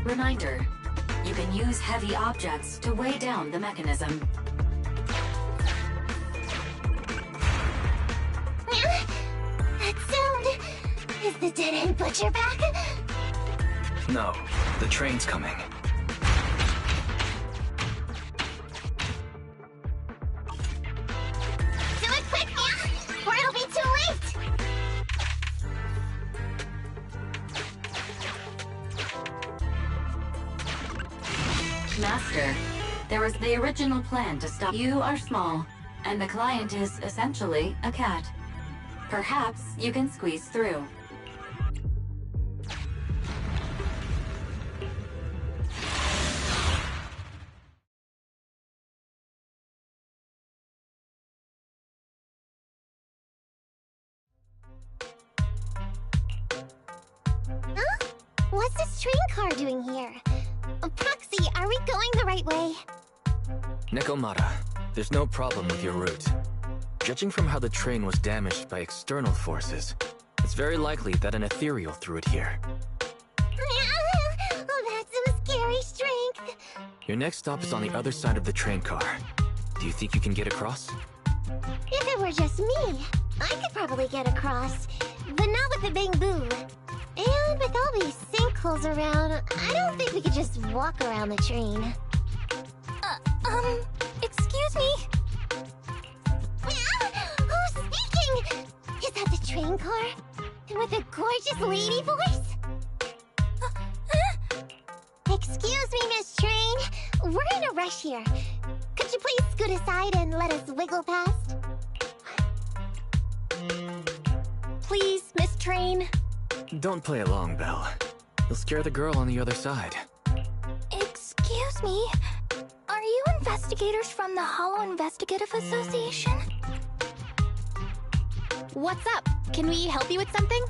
Reminder, you can use heavy objects to weigh down the mechanism. That sound... Is the dead-end butcher back? No, the train's coming. Do it quick, man, or it'll be too late! Master, there was the original plan to stop. You are small, and the client is essentially a cat. Perhaps you can squeeze through. Huh? What's this train car doing here? Proxy, are we going the right way? Nekomata, there's no problem with your route. Judging from how the train was damaged by external forces, it's very likely that an ethereal threw it here. Oh, that's some scary strength. Your next stop is on the other side of the train car. Do you think you can get across? If it were just me, I could probably get across, but not with the bamboo. And with all these sinkholes around, I don't think we could just walk around the train. Excuse me? Who's speaking? Is that the train car? And with a gorgeous lady voice? Excuse me, Miss Train. We're in a rush here. Could you please scoot aside and let us wiggle past? Please, Miss Train. Don't play along, Belle. You'll scare the girl on the other side. Excuse me? Are you investigators from the Hollow Investigative Association? What's up? Can we help you with something?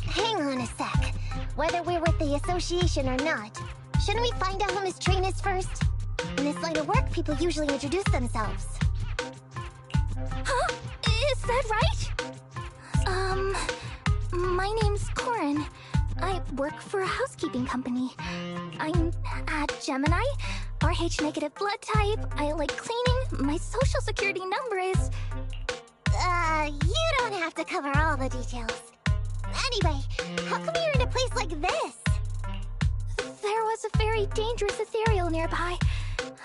Hang on a sec. Whether we're with the association or not, shouldn't we find out who Miss Train is first? In this line of work, people usually introduce themselves. Huh? Is that right? My name's Corin. I work for a housekeeping company. I'm a Gemini, RH negative blood type, I like cleaning, my social security number is... You don't have to cover all the details. Anyway, how come you're in a place like this? There was a very dangerous ethereal nearby.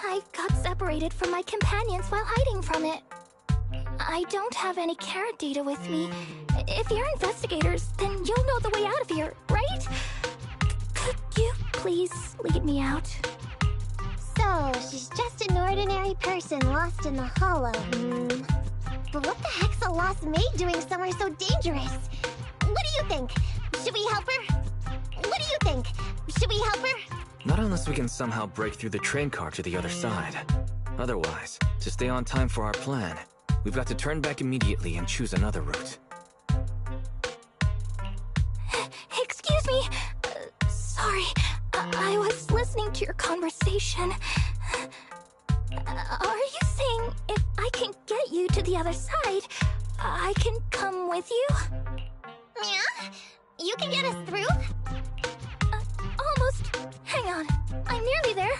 I got separated from my companions while hiding from it. I don't have any carrot data with me. If you're investigators, then you'll know the way out of here, right? Could you please lead me out? So, she's just an ordinary person lost in the hollow. But what the heck's a lost maid doing somewhere so dangerous? What do you think? Should we help her? What do you think? Should we help her? Not unless we can somehow break through the train car to the other side. Otherwise, to stay on time for our plan, we've got to turn back immediately and choose another route. Excuse me. Sorry. I was listening to your conversation. Are you saying if I can get you to the other side, I can come with you? Yeah? You can get us through? Almost. Hang on. I'm nearly there.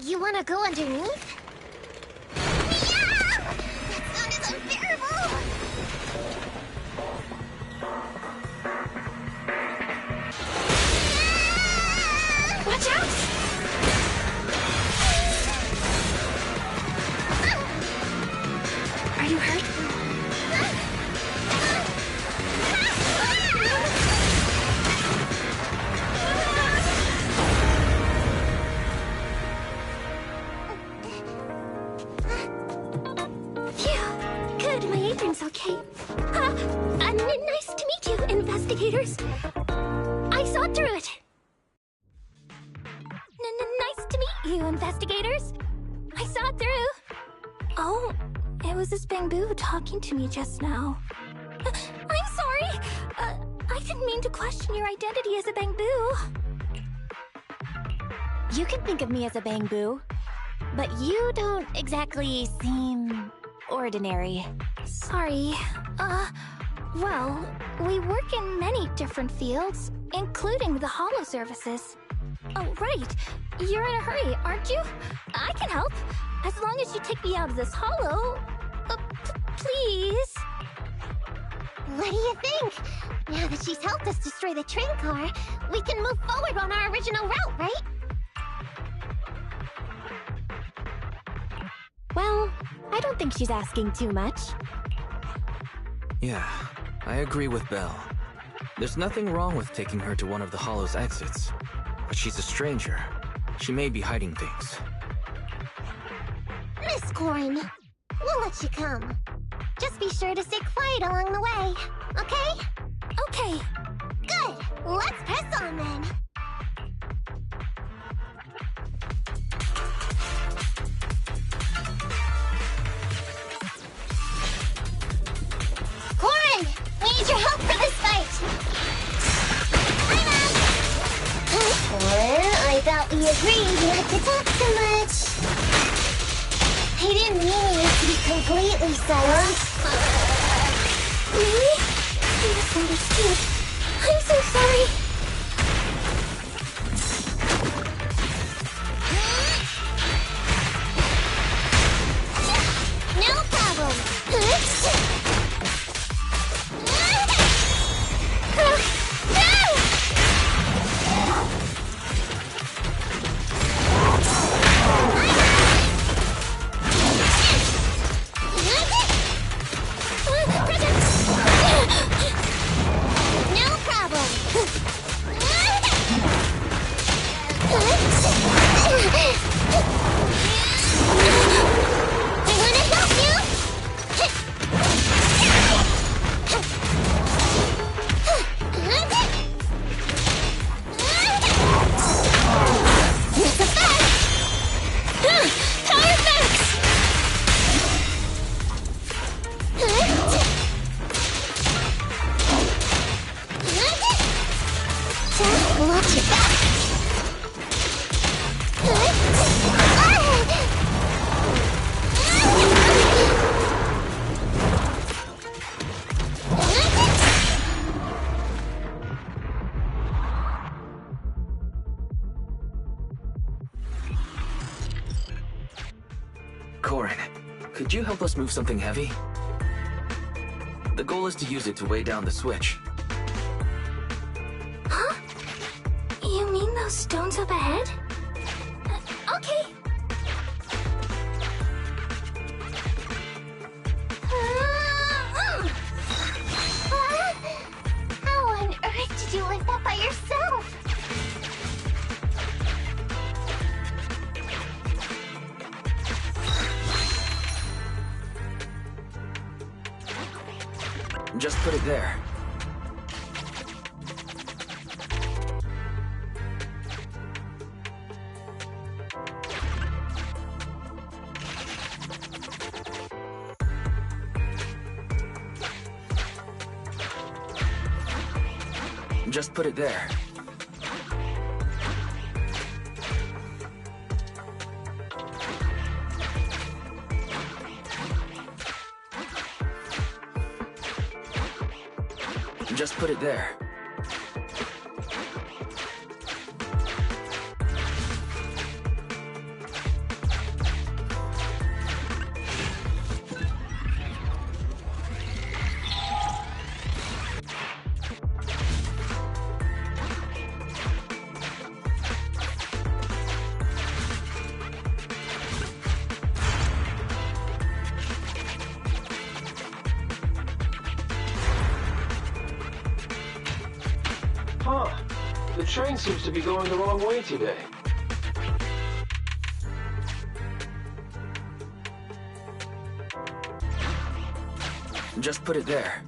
You wanna go underneath? Yeah! That sound is unbearable! Watch out! Are you hurt? Phew. Good, my apron's okay. Nice to meet you, investigators. I saw through it. Nice to meet you, investigators. I saw it through. Oh, it was this bamboo talking to me just now. I'm sorry. I didn't mean to question your identity as a bamboo. You can think of me as a bamboo, but you don't exactly seem ordinary. Sorry. Well, we work in many different fields, including the holo services. Oh, right. You're in a hurry, aren't you? I can help. As long as you take me out of this holo. Please? What do you think? Now that she's helped us destroy the train car, we can move forward on our original route, right? Well, I don't think she's asking too much. Yeah, I agree with Belle. There's nothing wrong with taking her to one of the Hollow's exits. But she's a stranger. She may be hiding things. Miss Corin, we'll let you come. Just be sure to stay quiet along the way, okay? Okay. Good! Let's press on then! Corin! We need your help for this fight! I'm up! Well, I thought we agreed not to talk so much. I didn't mean you to be completely silent. Really? I misunderstood. I'm so sorry. No problem. No problem. I wanna help you. It's a fact. Power effects. Watch it back. Corin, could you help us move something heavy? The goal is to use it to weigh down the switch. Huh? You mean those stones up ahead? Okay. How on earth did you lift that by yourself? Just put it there. Just put it there. Just put it there. Huh. The train seems to be going the wrong way today. Just put it there.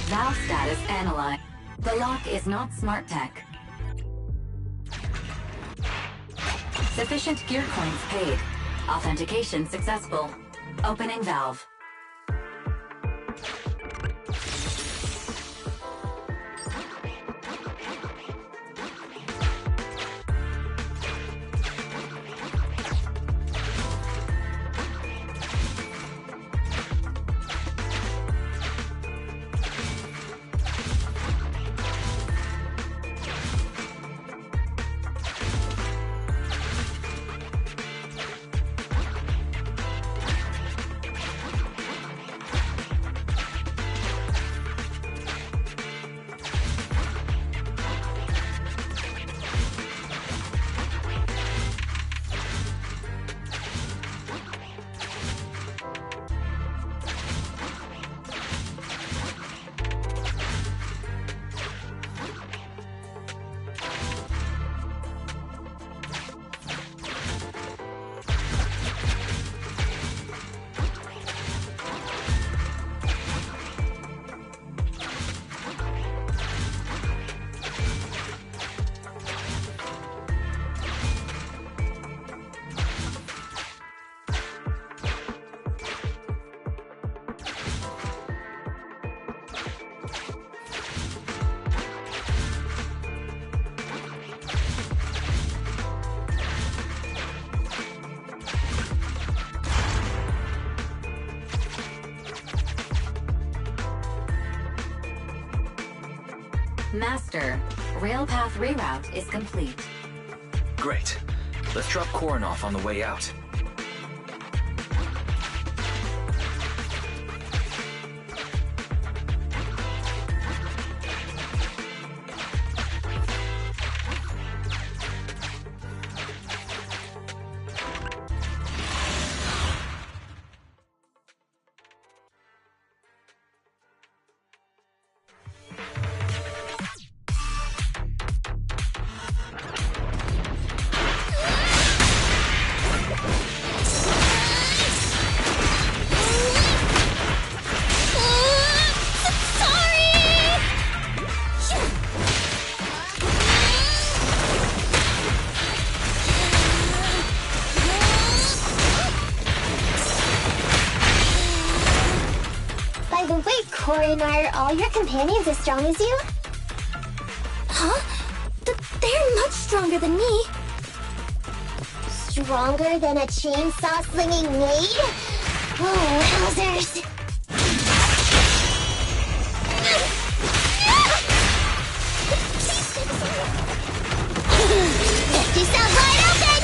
Valve status analyzed. The lock is not smart tech. Sufficient gear coins paid. Authentication successful. Opening valve. Master, railpath reroute is complete. Great. Let's drop Korin off on the way out. By the way, Korin, are all your companions as strong as you? Huh? They're much stronger than me. Stronger than a chainsaw-slinging maid? Oh, wowzers! Lift yourself wide open!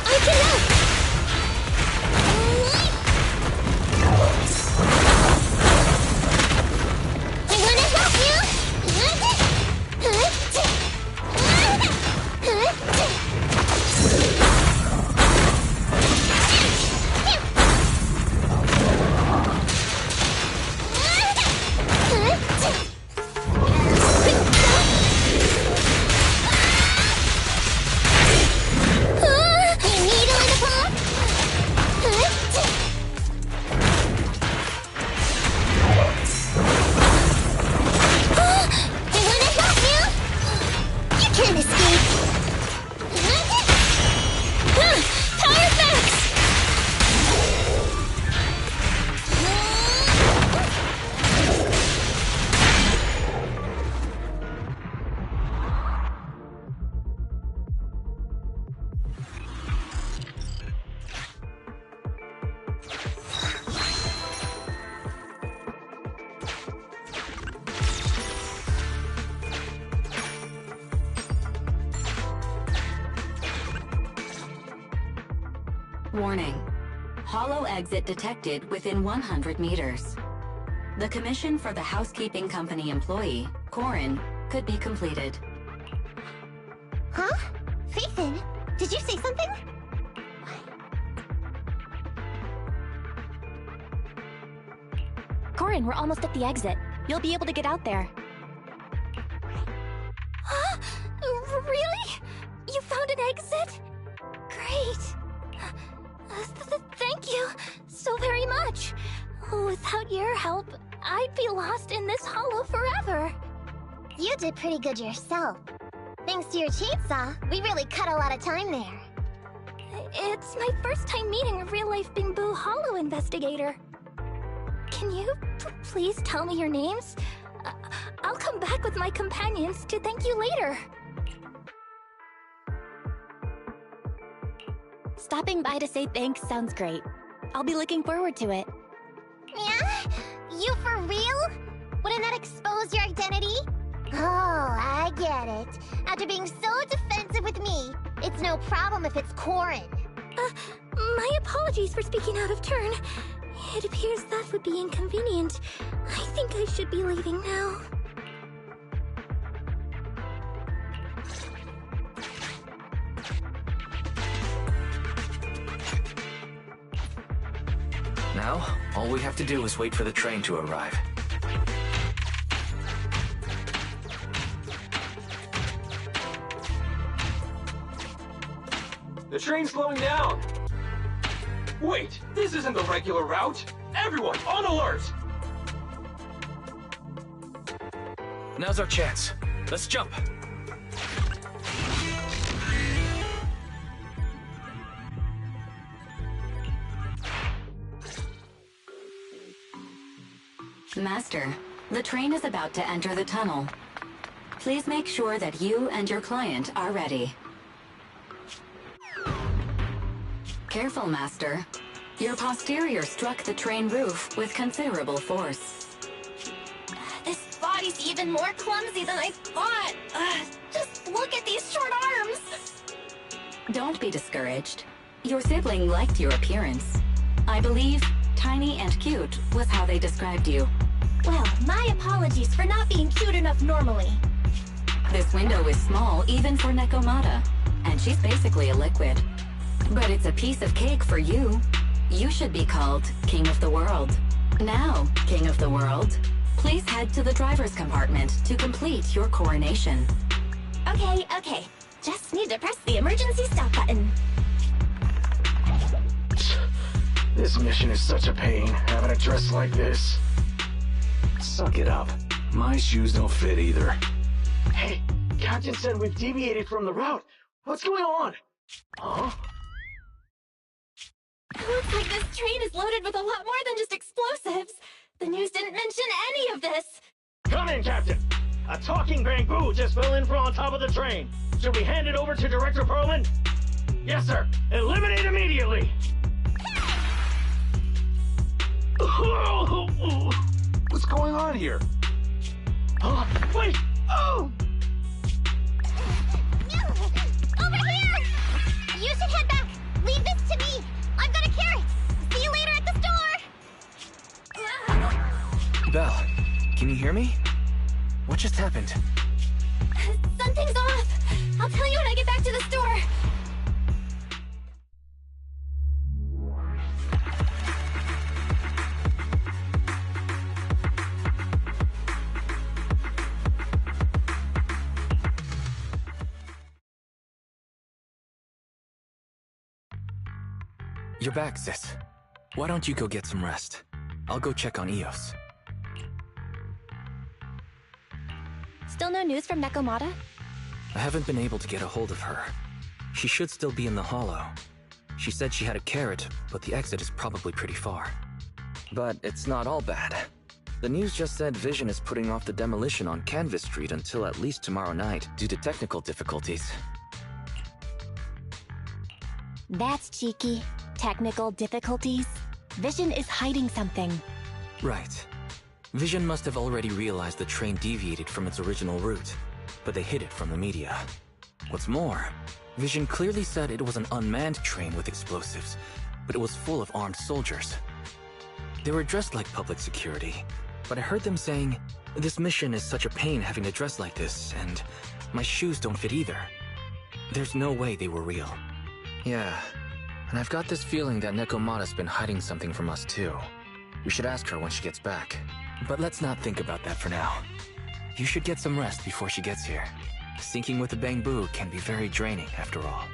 I can help! I wanna help Warning. Hollow exit detected within 100 meters. The commission for the housekeeping company employee, Korin, could be completed. Huh? Faithin, did you say something? Korin, we're almost at the exit. You'll be able to get out there. Huh? Really? You found an exit? Great. Thank you so very much. Without your help, I'd be lost in this hollow forever. You did pretty good yourself. Thanks to your chainsaw, we really cut a lot of time there. It's my first time meeting a real-life Bing-Boo Hollow investigator. Can you please tell me your names? I'll come back with my companions to thank you later. Stopping by to say thanks sounds great. I'll be looking forward to it. Yeah? You for real? Wouldn't that expose your identity? Oh, I get it. After being so defensive with me, it's no problem if it's Korin. My apologies for speaking out of turn. It appears that would be inconvenient. I think I should be leaving now. Now, all we have to do is wait for the train to arrive. The train's slowing down! Wait, this isn't the regular route! Everyone, on alert! Now's our chance. Let's jump! Master, the train is about to enter the tunnel. Please make sure that you and your client are ready. Careful, Master. Your posterior struck the train roof with considerable force. This body's even more clumsy than I thought. Just look at these short arms. Don't be discouraged. Your sibling liked your appearance. I believe tiny and cute was how they described you. Well, my apologies for not being cute enough normally. This window is small even for Nekomata, and she's basically a liquid. But it's a piece of cake for you. You should be called King of the World. Now, King of the World, please head to the driver's compartment to complete your coronation. Okay. Just need to press the emergency stop button. This mission is such a pain, having a dress like this. Suck it up. My shoes don't fit either. Hey, Captain said we've deviated from the route. What's going on? Huh? Looks like this train is loaded with a lot more than just explosives. The news didn't mention any of this. Come in, Captain. A talking bamboo just fell in from on top of the train. Should we hand it over to Director Perlman? Yes, sir. Eliminate immediately. What's going on here? Huh? Wait! Oh! Over here! You should head back. Leave this to me. I've got a carrot. See you later at the store. Belle, can you hear me? What just happened? Something's off. I'll tell you when I get back to the store. You're back, sis. Why don't you go get some rest? I'll go check on Eos. Still no news from Nekomata? I haven't been able to get a hold of her. She should still be in the hollow. She said she had a carrot, but the exit is probably pretty far. But it's not all bad. The news just said Vision is putting off the demolition on Canvas Street until at least tomorrow night due to technical difficulties. That's cheeky. Technical difficulties. Vision is hiding something. Right. Vision must have already realized the train deviated from its original route, but they hid it from the media. What's more, Vision clearly said it was an unmanned train with explosives, but it was full of armed soldiers. They were dressed like public security, but I heard them saying, "This mission is such a pain having to dress like this, and my shoes don't fit either." There's no way they were real. Yeah, and I've got this feeling that Nekomata's been hiding something from us too. We should ask her when she gets back. But let's not think about that for now. You should get some rest before she gets here. Sinking with the bamboo can be very draining after all.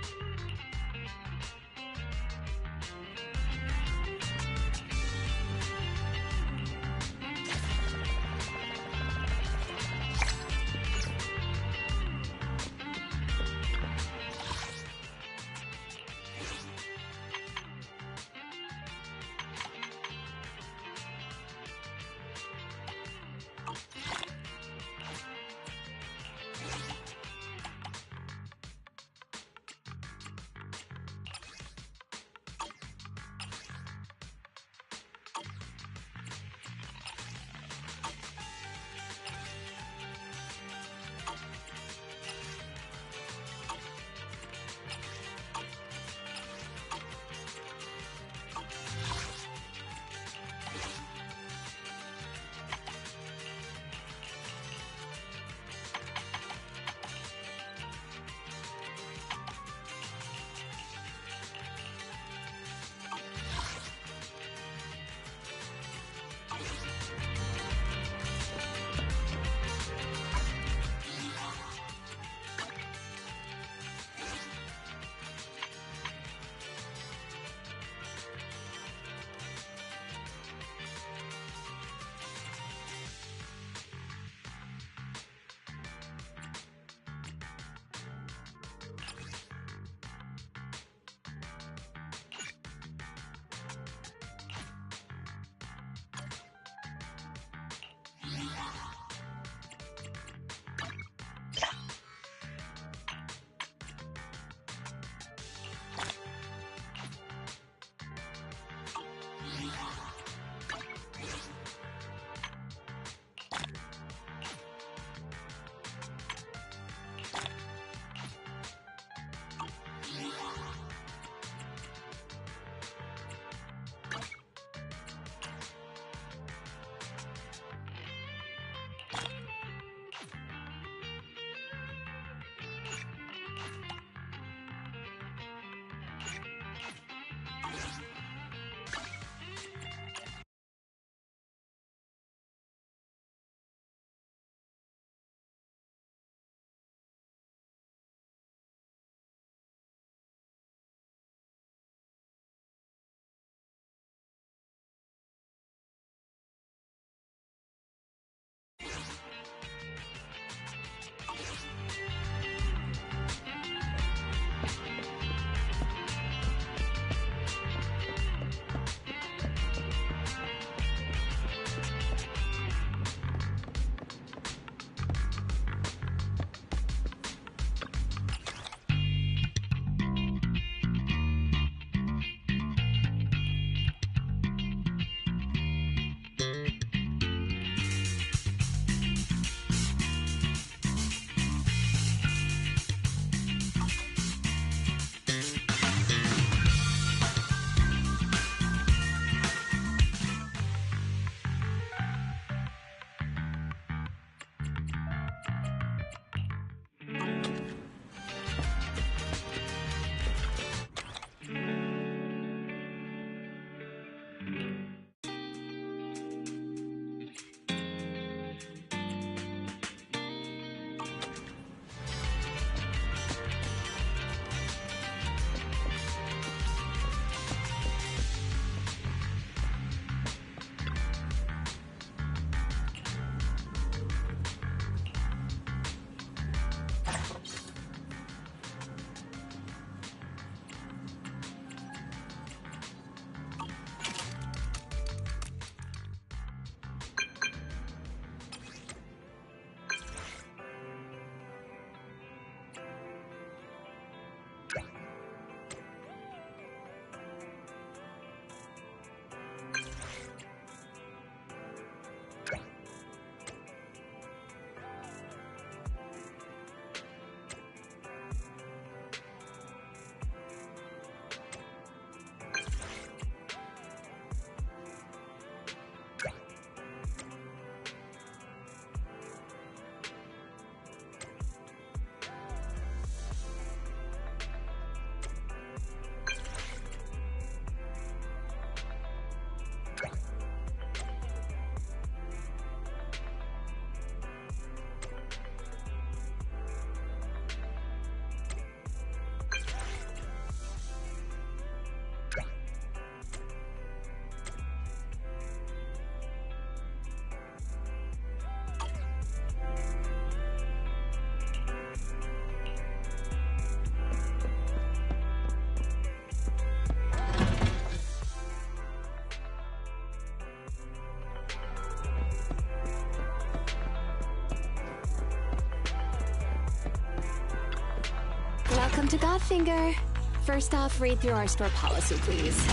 Welcome to Godfinger. First off, read through our store policy, please.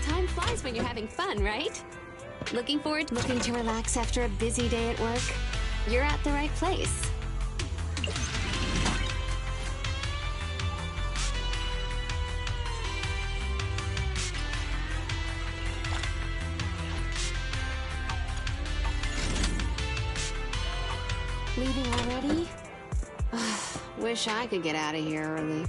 Time flies when you're having fun, right? Looking to relax after a busy day at work? You're at the right place. Leaving already? Wish I could get out of here early.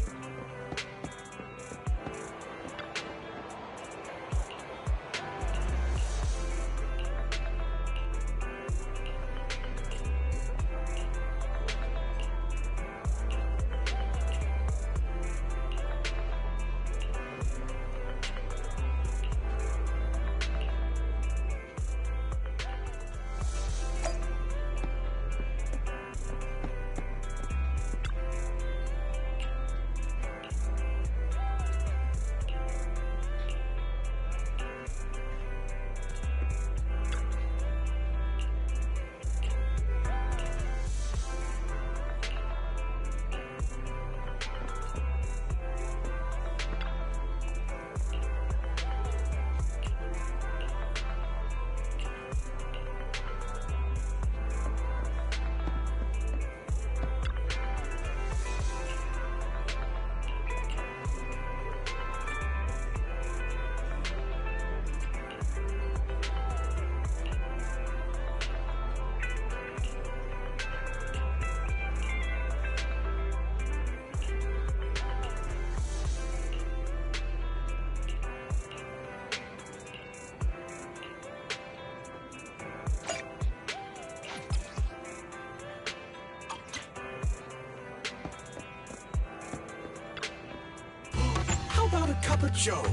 How about a cup of joe?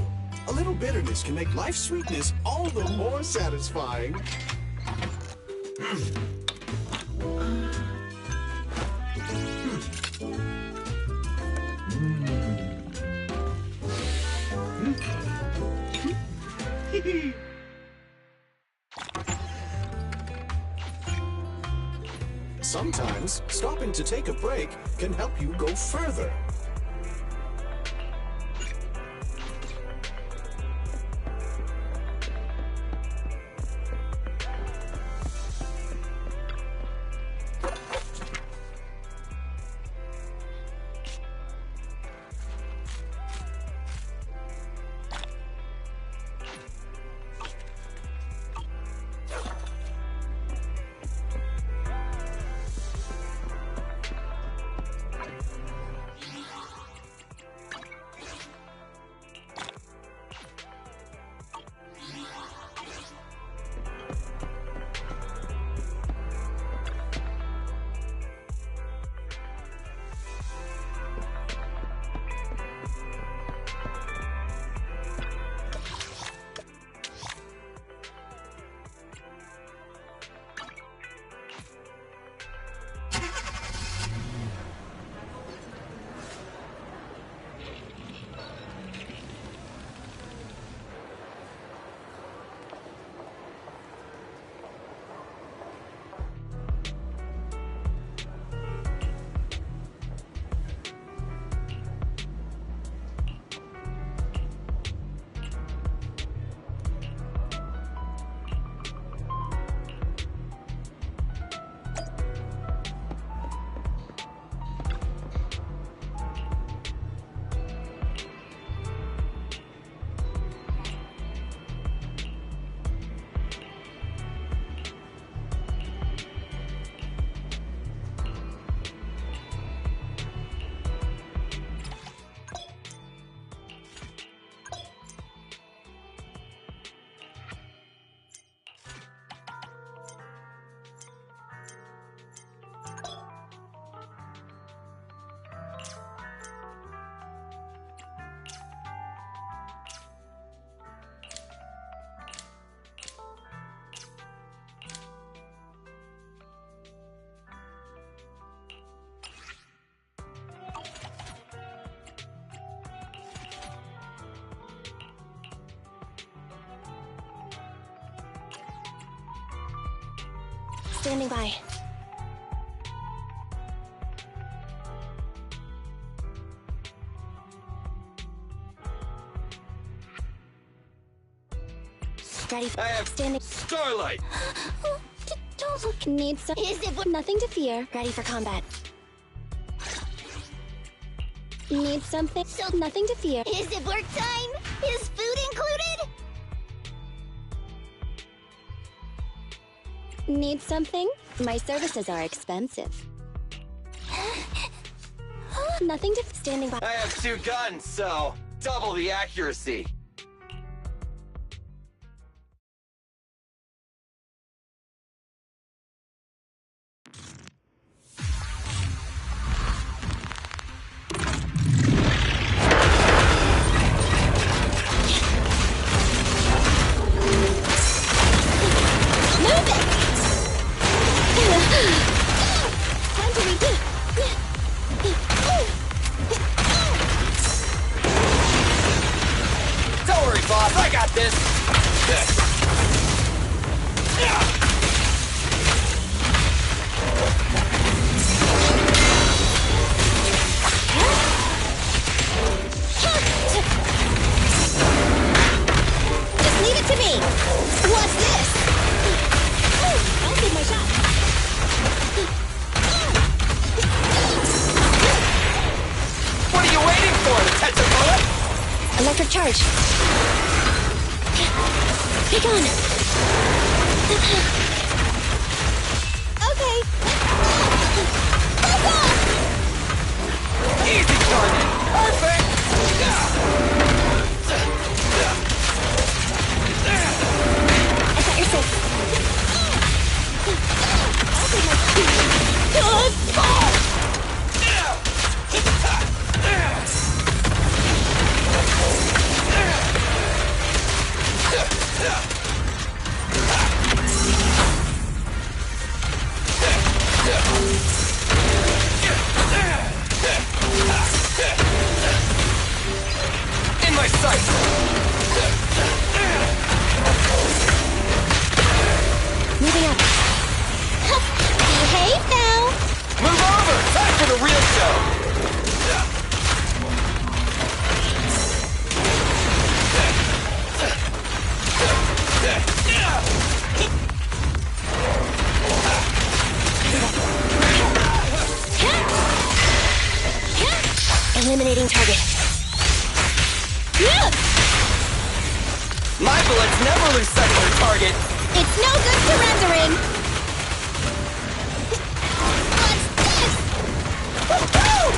A little bitterness can make life's sweetness all the more satisfying. Sometimes, stopping to take a break can help you go further. Standing by. Ready. I have Standing. Starlight! Don't look. Need some. Is it nothing to fear? Ready for combat. Need something? So nothing to fear. Is it work time? Is food included? Need something? My services are expensive. Nothing to. Standing by. I have 2 guns, so double the accuracy. Don't worry, boss, I got this! Just leave it to me! What's this? I'll take my shot. What are you waiting for, to catch a bullet? Electric charge. Take on. Okay. Hold on! Easy target! Perfect! I got your six. I'll take my... In my sights! Moving up. Behave now! Move over! Time for the real show! Eliminating target. My bullets never lose sight of their target! It's no good surrendering! What's this? Woohoo!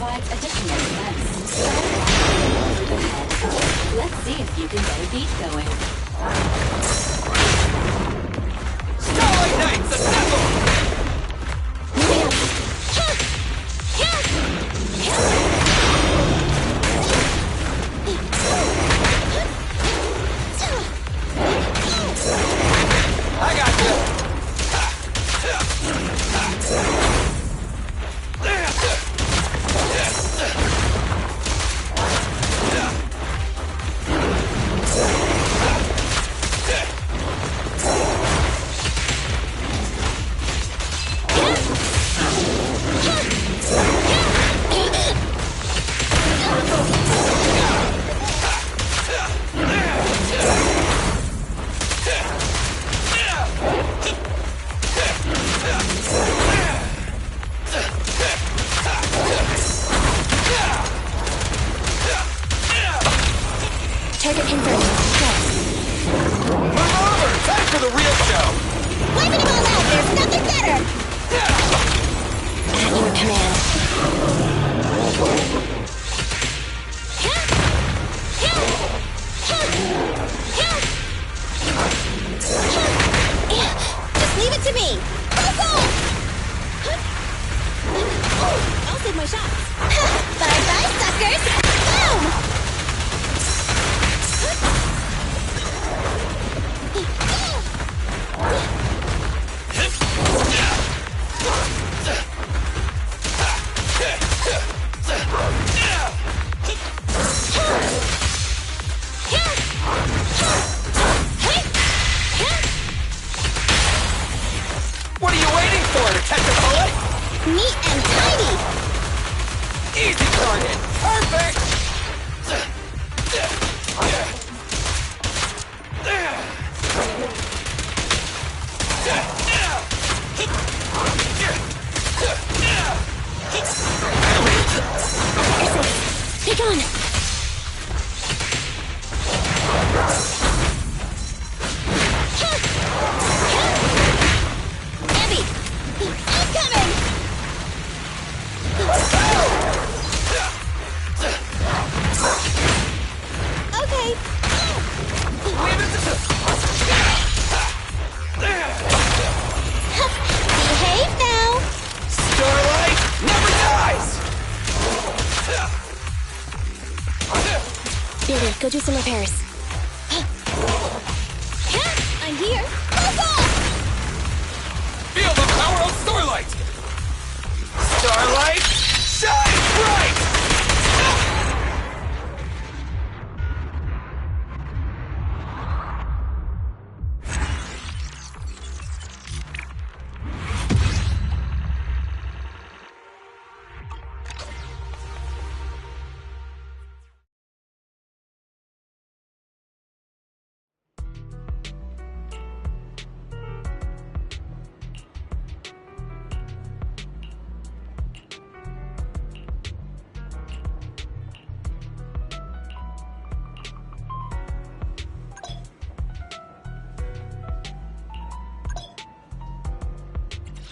provides additional defense. Let's see if you can get a beat going. Starlight Knights, assemble! I got you! Target confirmed. Move over! Time for the real show! Wiping them all out! There's nothing better! At your command. Just leave it to me! I'll save my shots. Bye-bye, suckers! Boom! What are you waiting for, to catch a bullet? Neat and tidy! Easy target! Perfect! Take on! Abby! I'm coming! Okay. Behave now! Starlight never dies! Billy, go do some repairs. I'm here! Go! Feel the power of Starlight! Starlight, shine bright!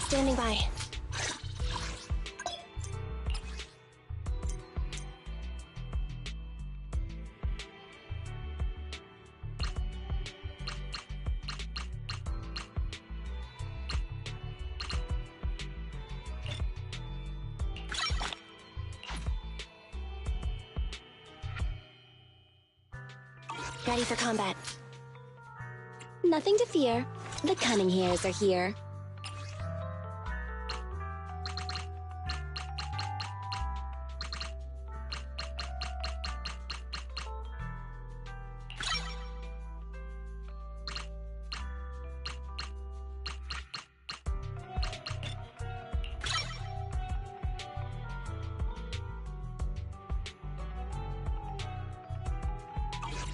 Standing by. Ready for combat. Nothing to fear. The cunning hairs are here.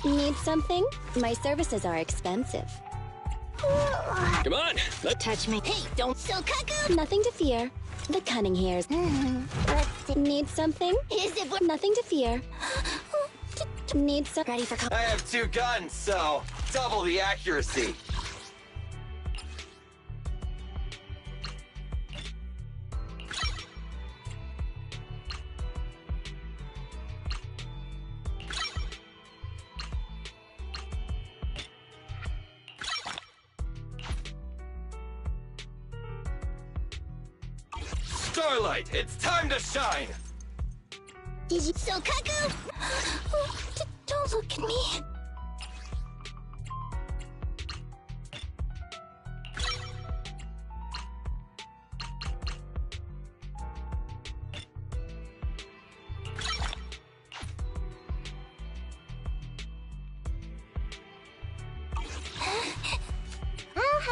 Need something? My services are expensive. Come on, Touch me. Hey, don't still cuckoo! Nothing to fear. The cunning hairs. Let's see. Need something? Is it what? Nothing to fear. Need some. Ready for I have 2 guns, so double the accuracy. Starlight, it's time to shine! Did you... So, Kaku? Don't look at me.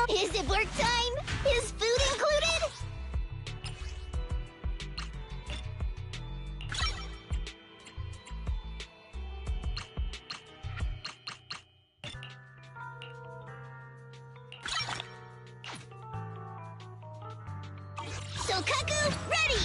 Is it work time? Is food included? So, Kaku, ready!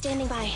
Standing by.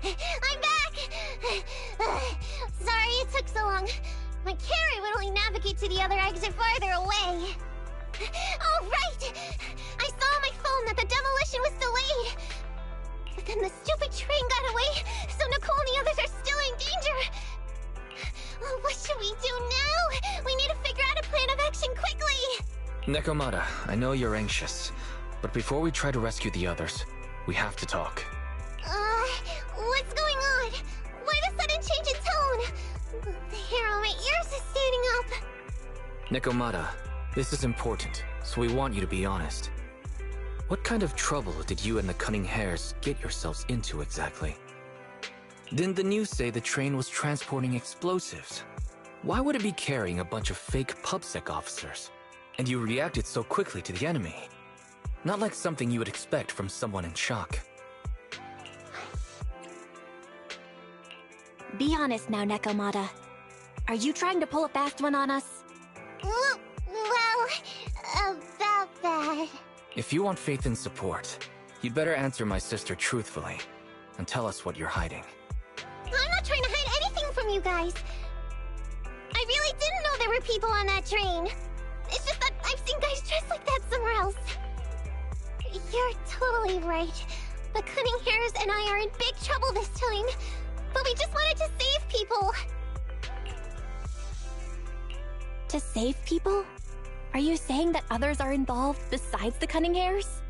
I'm back! Sorry it took so long. My carrot would only navigate to the other exit farther away. Oh, right! I saw on my phone that the demolition was delayed. But then the stupid train got away, so Nicole and the others are still in danger. Oh, what should we do now? We need to figure out a plan of action quickly! Nekomata, I know you're anxious, but before we try to rescue the others, we have to talk. What's going on? Why the sudden change in tone? The hair on my ears is standing up. Nekomata, this is important, so we want you to be honest. What kind of trouble did you and the Cunning Hares get yourselves into exactly? Didn't the news say the train was transporting explosives? Why would it be carrying a bunch of fake PubSec officers? And you reacted so quickly to the enemy. Not like something you would expect from someone in shock. Be honest now, Nekomata. Are you trying to pull a fast one on us? Well, about that. If you want faith and support, you'd better answer my sister truthfully and tell us what you're hiding. I'm not trying to hide anything from you guys. I really didn't know there were people on that train. It's just that I've seen guys dressed like that somewhere else. You're totally right. The Cunning Hares and I are in big trouble this time. But we just wanted to save people. To save people? Are you saying that others are involved besides the Cunning Hares?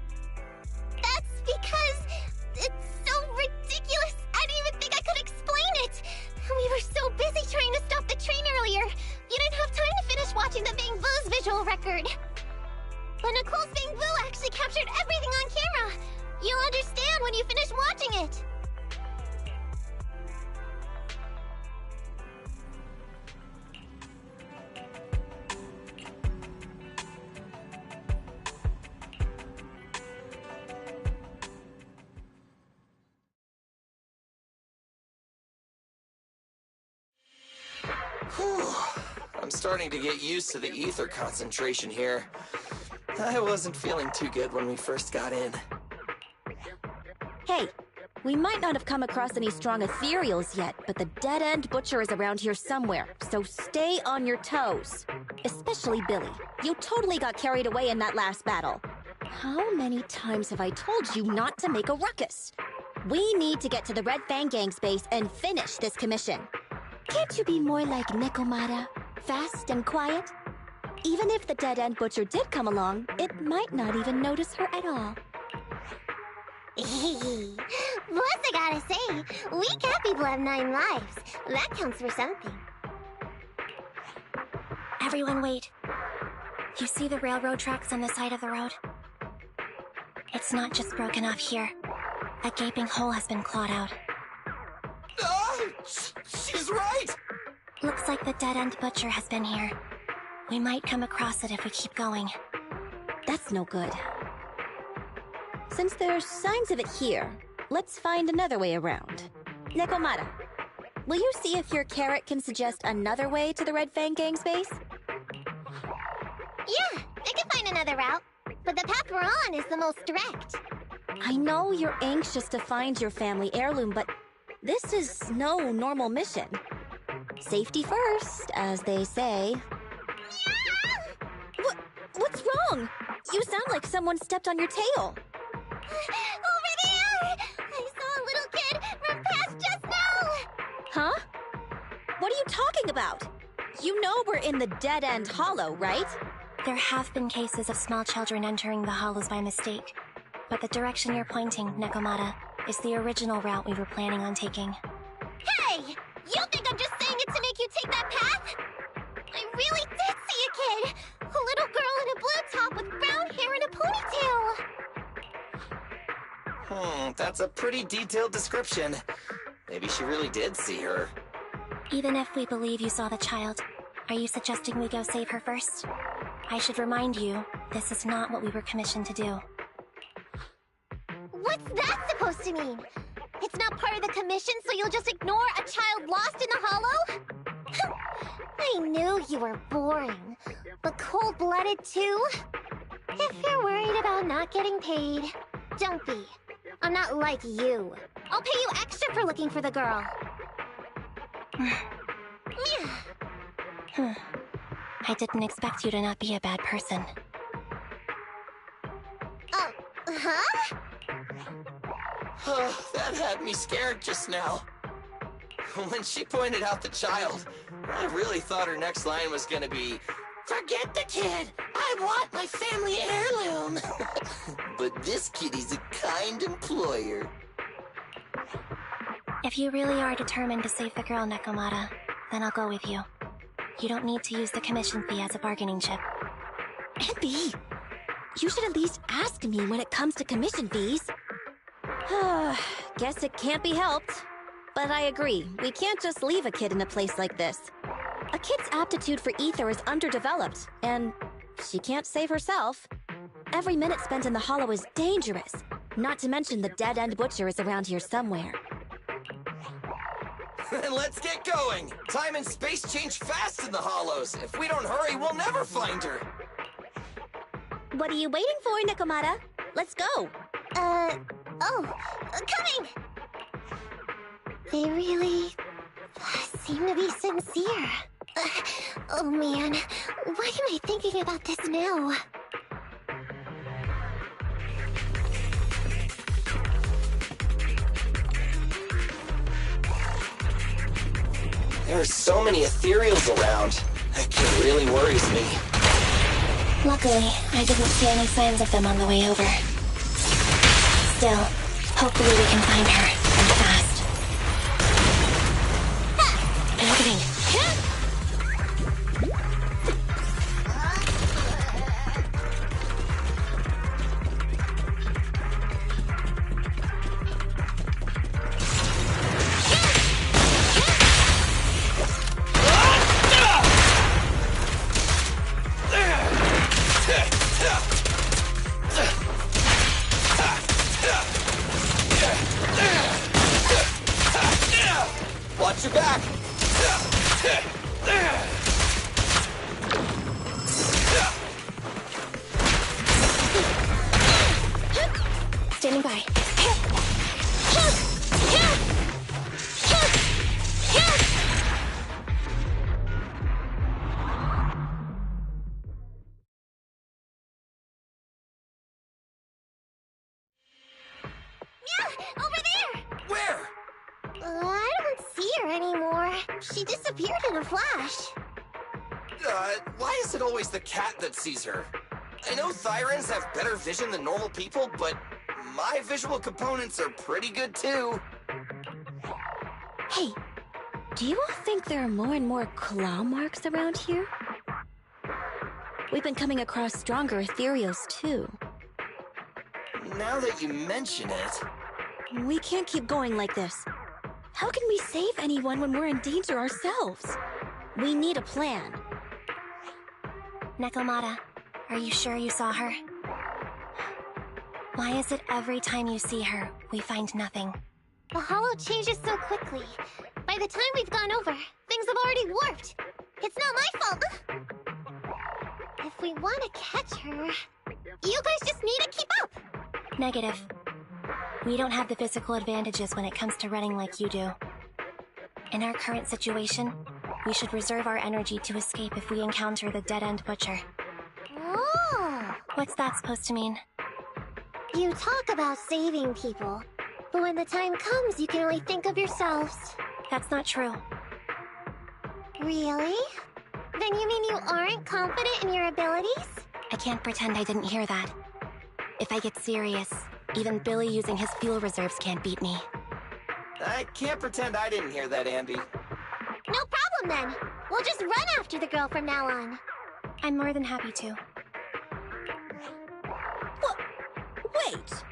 That's because it's so ridiculous. I didn't even think I could explain it. We were so busy trying to stop the train earlier. You didn't have time to finish watching the Bang Boo's visual record. But Nicole's Bang Boo actually captured everything on camera. You'll understand when you finish watching it. I'm starting to get used to the ether concentration here. I wasn't feeling too good when we first got in. Hey, we might not have come across any strong ethereals yet, but the dead-end butcher is around here somewhere, so stay on your toes. Especially Billy. You totally got carried away in that last battle. How many times have I told you not to make a ruckus? We need to get to the Red Fang Gang's base and finish this commission. Can't you be more like Nekomata? Fast and quiet? Even if the dead-end butcher did come along, it might not even notice her at all. Plus, I gotta say, we cat people have 9 lives. That counts for something. Everyone wait. You see the railroad tracks on the side of the road? It's not just broken off here. A gaping hole has been clawed out. She's right! Looks like the dead-end butcher has been here. We might come across it if we keep going. That's no good. Since there's signs of it here, let's find another way around. Nekomata, will you see if your carrot can suggest another way to the Red Fang Gang's base? Yeah, I can find another route. But the path we're on is the most direct. I know you're anxious to find your family heirloom, but this is no normal mission. Safety first, as they say. Yeah! What's wrong? You sound like someone stepped on your tail. Over there! I saw a little kid run past just now! Huh? What are you talking about? You know we're in the dead-end hollow, right? There have been cases of small children entering the hollows by mistake. But the direction you're pointing, Nekomata, is the original route we were planning on taking. Hey! You think I'm just saying it to make you take that path? I really did see a kid! A little girl in a blue top with brown hair and a ponytail! That's a pretty detailed description. Maybe she really did see her. Even if we believe you saw the child, are you suggesting we go save her first? I should remind you, this is not what we were commissioned to do. What's that supposed to mean? It's not part of the commission, so you'll just ignore a child lost in the hollow? I knew you were boring, but cold-blooded too? If you're worried about not getting paid, don't be. I'm not like you. I'll pay you extra for looking for the girl. I didn't expect you to not be a bad person. Huh? That had me scared just now. When she pointed out the child, I really thought her next line was gonna be, "Forget the kid! I want my family heirloom!" But this kitty's a kind employer. If you really are determined to save the girl, Nekomata, then I'll go with you. You don't need to use the commission fee as a bargaining chip. Envy! You should at least ask me when it comes to commission fees. Guess it can't be helped. But I agree, we can't just leave a kid in a place like this. A kid's aptitude for ether is underdeveloped, and she can't save herself. Every minute spent in the hollow is dangerous, not to mention the dead-end butcher is around here somewhere. Then let's get going! Time and space change fast in the hollows. If we don't hurry, we'll never find her. What are you waiting for, Nekomata? Let's go! Coming! They really seem to be sincere. Oh man, why am I thinking about this now? There are so many ethereals around. That kid really worries me. Luckily, I didn't see any signs of them on the way over. Still, hopefully we can find her, and fast. Opening. Watch your back! Standing by. Over there! Where? I don't see her anymore. She disappeared in a flash. Why is it always the cat that sees her? I know Thyrans have better vision than normal people, but my visual components are pretty good too. Hey, do you all think there are more and more claw marks around here? We've been coming across stronger ethereals too. Now that you mention it... We can't keep going like this. How can we save anyone when we're in danger ourselves? We need a plan. Nekomata, are you sure you saw her? Why is it every time you see her, we find nothing? The hollow changes so quickly. By the time we've gone over, things have already warped. It's not my fault. If we want to catch her, you guys just need to keep up. Negative. We don't have the physical advantages when it comes to running like you do. In our current situation, we should reserve our energy to escape if we encounter the dead-end butcher. Oh! What's that supposed to mean? You talk about saving people, but when the time comes, you can only think of yourselves. That's not true. Really? Then you mean you aren't confident in your abilities? I can't pretend I didn't hear that. If I get serious, even Billy using his fuel reserves can't beat me. I can't pretend I didn't hear that, Ambi. No problem then. We'll just run after the girl from now on. I'm more than happy to. What? Wait!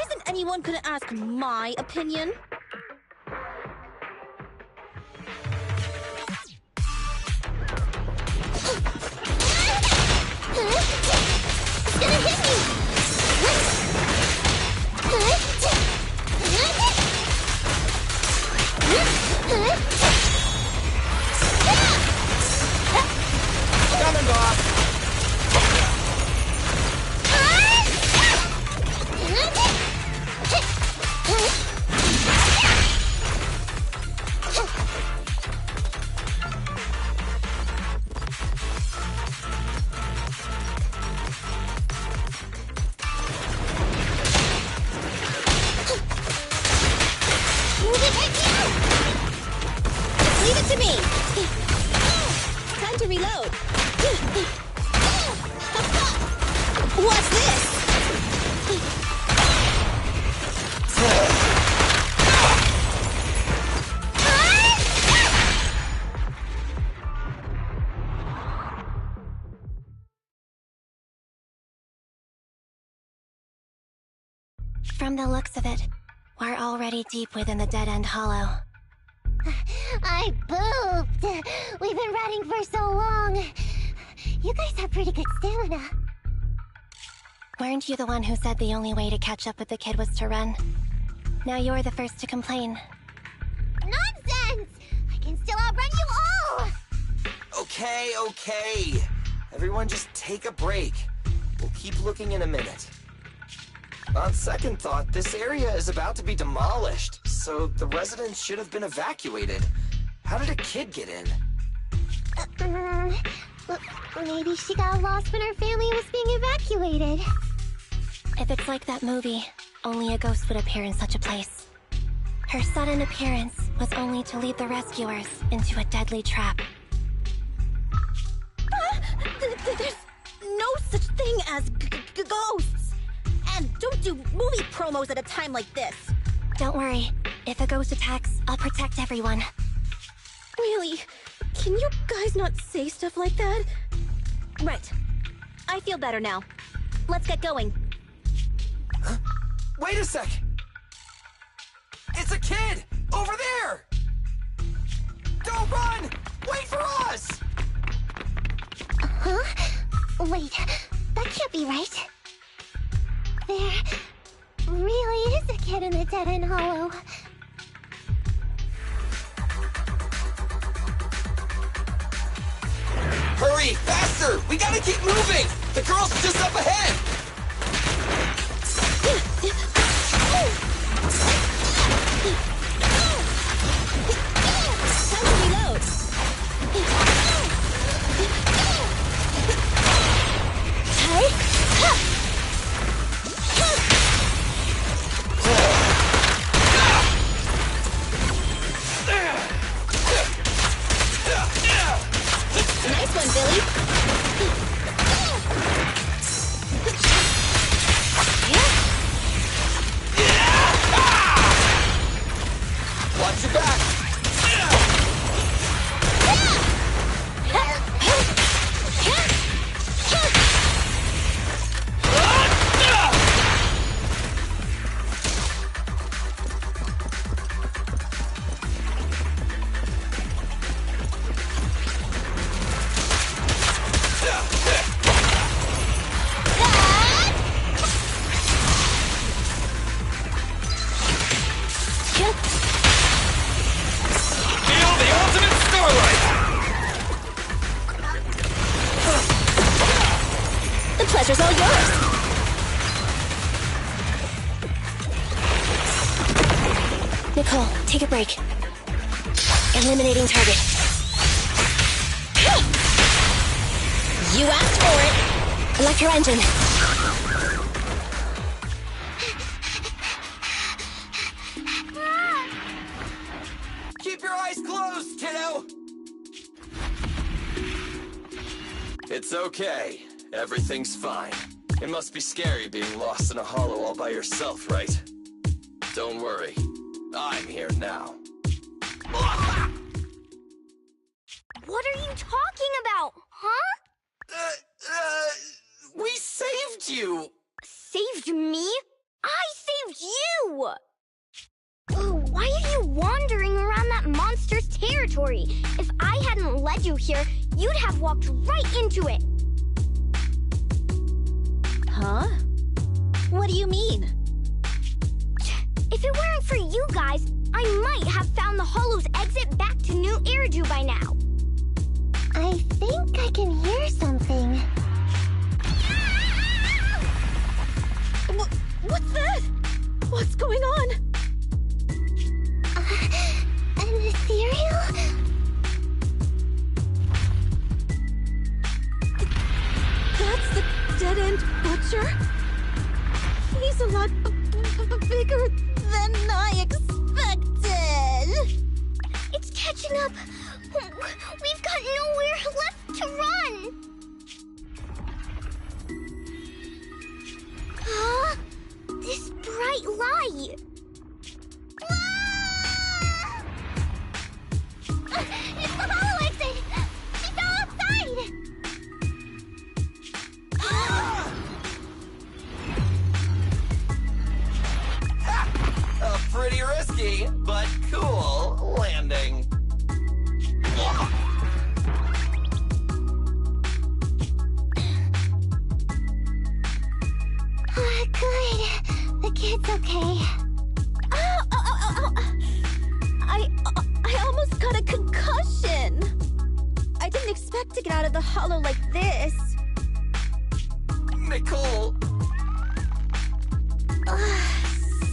Isn't anyone gonna ask my opinion? It's gonna hit me! Coming, boss! Leave it to me! Time to reload. What's this? From the looks of it, we're already deep within the dead-end hollow. I pooped! We've been running for so long. You guys have pretty good stamina. Weren't you the one who said the only way to catch up with the kid was to run? Now you're the first to complain. Nonsense! I can still outrun you all! Okay, okay. Everyone just take a break. We'll keep looking in a minute. On second thought, this area is about to be demolished, so the residents should have been evacuated. How did a kid get in? Maybe she got lost when her family was being evacuated. If it's like that movie, only a ghost would appear in such a place. Her sudden appearance was only to lead the rescuers into a deadly trap. There's no such thing as ghosts! And don't do movie promos at a time like this. Don't worry. If a ghost attacks, I'll protect everyone. Really? Can you guys not say stuff like that? Right. I feel better now. Let's get going. Huh? Wait a sec! It's a kid! Over there! Don't run! Wait for us! Huh? Wait, that can't be right. There really is a kid in the dead-end hollow. Hurry! Faster! We gotta keep moving! The girl's just up ahead! Time to reload. Nice one, Billy. Watch your back! Pleasure's all yours. Nicole, take a break. Eliminating target. You asked for it. Electro engine. Keep your eyes closed, kiddo! It's okay. Everything's fine. It must be scary being lost in a hollow all by yourself, right? Don't worry. I'm here now. What are you talking about, huh? We saved you! Saved me? I saved you! Oh, why are you wandering around that monster's territory? If I hadn't led you here, you'd have walked right into it. Huh? What do you mean? If it weren't for you guys, I might have found the hollow's exit back to New Eridu by now. I think I can hear something. What's that? What's going on? An ethereal? That's the dead-end butcher? He's a lot bigger than I expected. It's catching listen up. We've got nowhere left to run. Huh? This bright light. Ah! It's the hollow exit! She fell outside! A pretty risky, but cool landing. Good. The kid's okay. I almost got a concussion. I didn't expect to get out of the hollow like this. Nicole!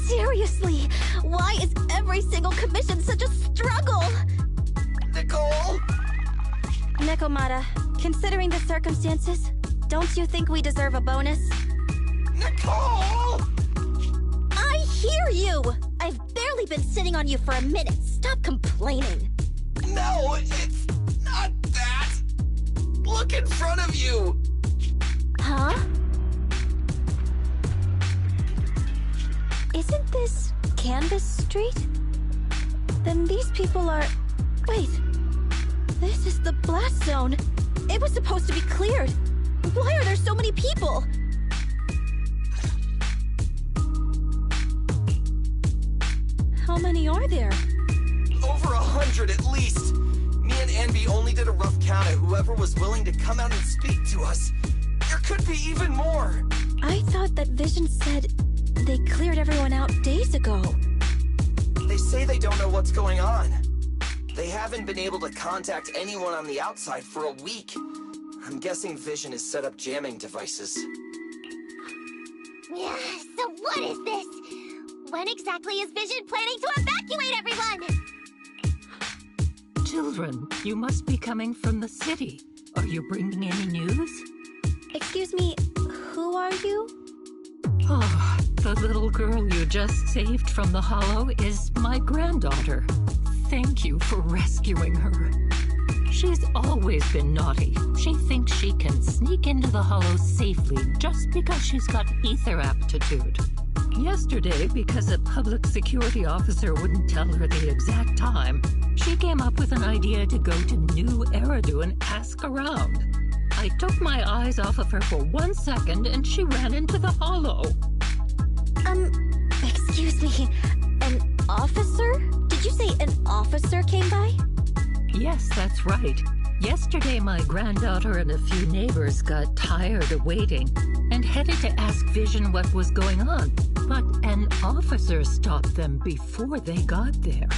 Seriously, why is every single commission such a struggle? Nicole! Nekomata, considering the circumstances, don't you think we deserve a bonus? Nicole! I hear you! I've barely been sitting on you for a minute. Stop complaining. No, it's not that! Look in front of you! Huh? Isn't this Canvas Street? Then these people are... Wait. This is the blast zone. It was supposed to be cleared. Why are there so many people? How many are there? Over 100 at least. Me and Anby only did a rough count of whoever was willing to come out and speak to us. There could be even more. I thought that Vision said they cleared everyone out days ago. They say they don't know what's going on. They haven't been able to contact anyone on the outside for a week. I'm guessing Vision has set up jamming devices. Yeah, so what is this? When exactly is Vision planning to evacuate everyone? Children, you must be coming from the city. Are you bringing any news? Excuse me, who are you? Oh, the little girl you just saved from the hollow is my granddaughter. Thank you for rescuing her. She's always been naughty. She thinks she can sneak into the hollow safely just because she's got ether aptitude. Yesterday, because a public security officer wouldn't tell her the exact time, she came up with an idea to go to New Eridu and ask around. I took my eyes off of her for 1 second and she ran into the hollow. Excuse me, an officer? Did you say an officer came by? Yes, that's right. Yesterday, my granddaughter and a few neighbors got tired of waiting and headed to ask Vision what was going on, but an officer stopped them before they got there.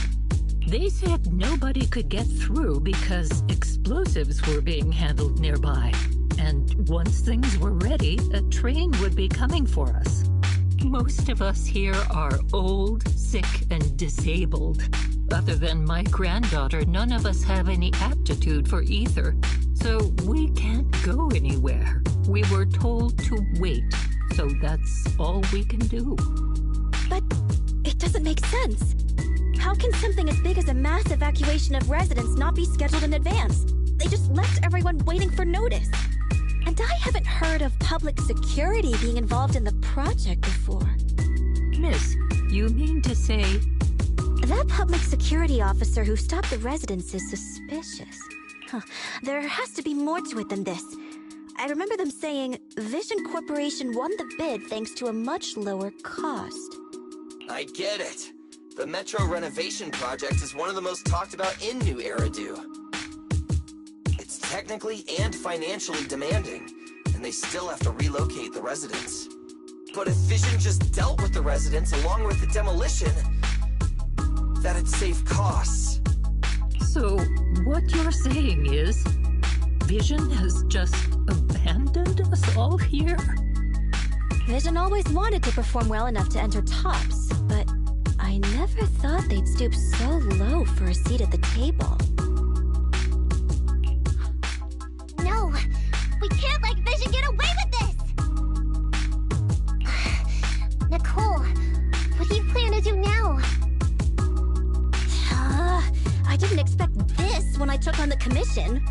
They said nobody could get through because explosives were being handled nearby, and once things were ready, a train would be coming for us. Most of us here are old, sick, and disabled. Other than my granddaughter, none of us have any aptitude for ether, so we can't go anywhere. We were told to wait, so that's all we can do. But it doesn't make sense. How can something as big as a mass evacuation of residents not be scheduled in advance? They just left everyone waiting for notice. And I haven't heard of public security being involved in the project before. Miss, you mean to say... That public security officer who stopped the residents is suspicious. Huh. There has to be more to it than this. I remember them saying Vision Corporation won the bid thanks to a much lower cost. I get it. The Metro renovation project is one of the most talked about in New Eridu. It's technically and financially demanding, and they still have to relocate the residents. But if Vision just dealt with the residents along with the demolition, that'd save costs. So, what you're saying is, Vision has just abandoned us all here? Vision always wanted to perform well enough to enter tops, but I never thought they'd stoop so low for a seat at the table. No! We can't let Vision get away with this! Nicole, what do you plan to do now? I didn't expect this when I took on the commission.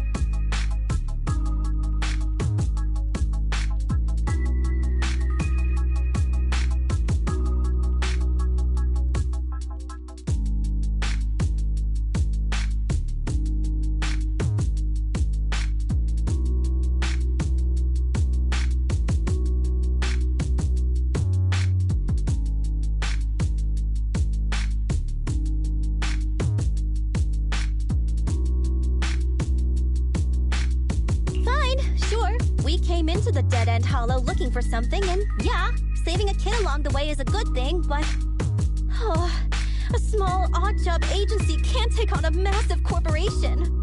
Into the dead-end hollow looking for something, and yeah, saving a kid along the way is a good thing, but... Oh, a small, odd-job agency can't take on a massive corporation.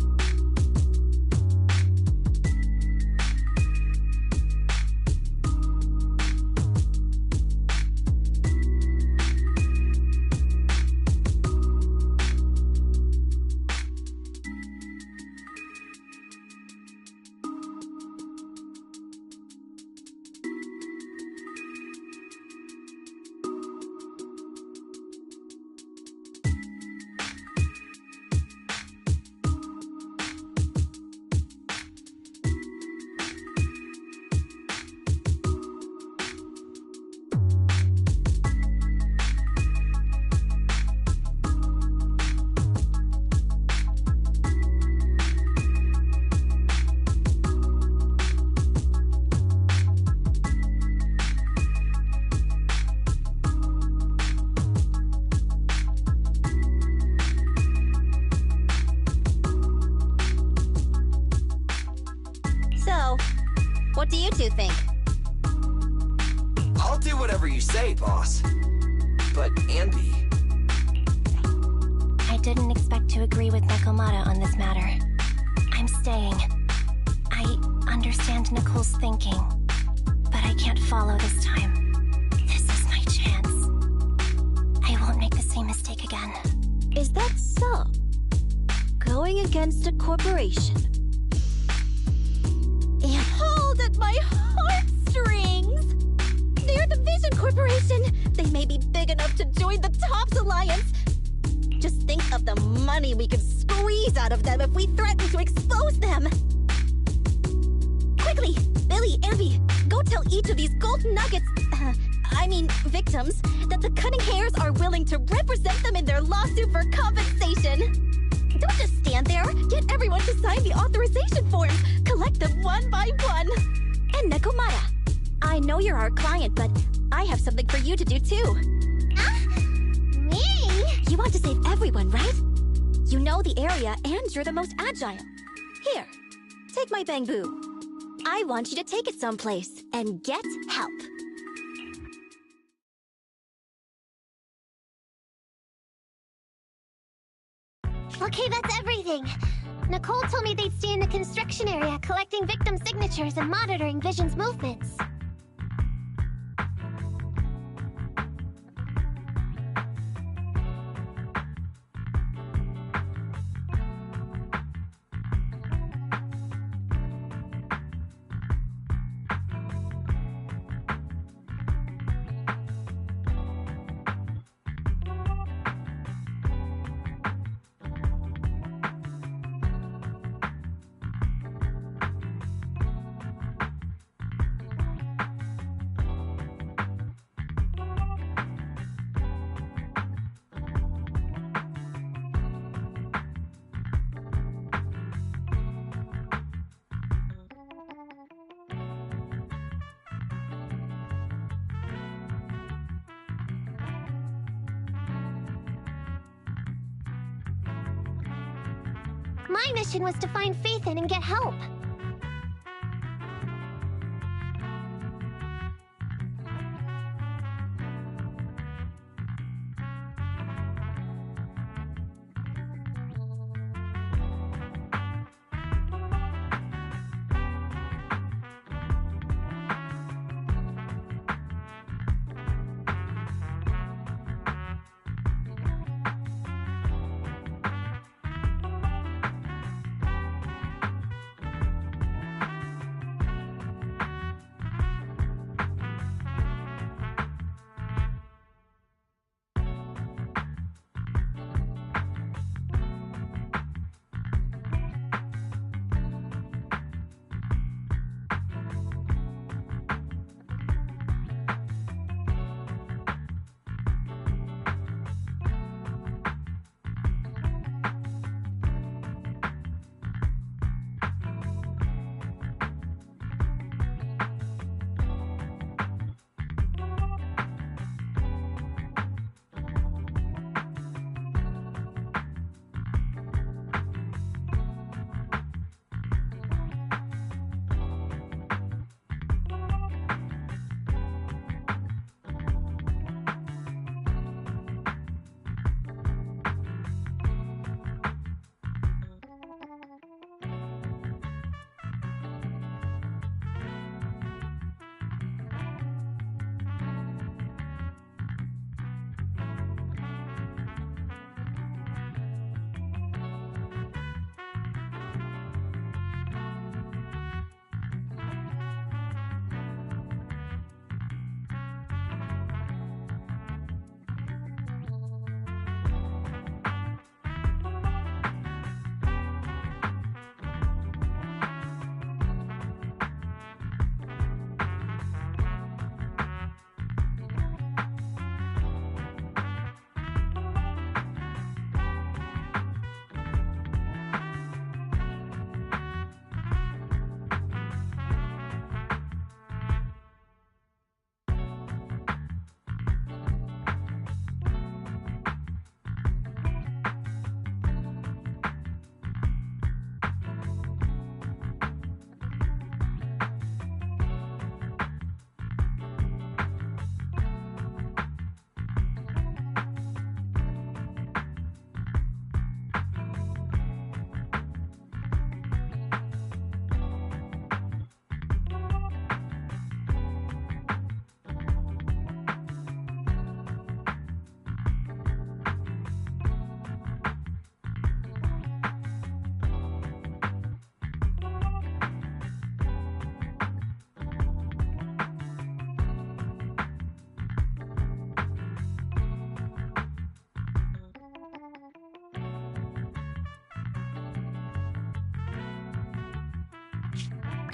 What do you two think? I'll do whatever you say, boss. But Andy... I didn't expect to agree with Nekomata on this matter. I'm staying. I understand Nicole's thinking, but I can't follow this time. This is my chance. I won't make the same mistake again. Is that so? Going against a corporation. And hold at my heartstrings! They're the Vision Corporation! They may be big enough to join the TOPS Alliance! Just think of the money we could squeeze out of them if we threaten to expose them! Quickly! Billy, Ambi, go tell each of these gold nuggets, victims, that the Cunning Hairs are willing to represent them in their lawsuit for compensation! Don't just stand there! Get everyone to sign the authorization forms! Collect them one by one! And Nekomata, I know you're our client, but I have something for you to do too. Me? You want to save everyone, right? You know the area and you're the most agile. Here, take my bamboo. I want you to take it someplace and get help. Okay, that's everything. Nicole told me they'd stay in the construction area, collecting victim signatures and monitoring Vision's movements. My mission was to find Faithin and get help.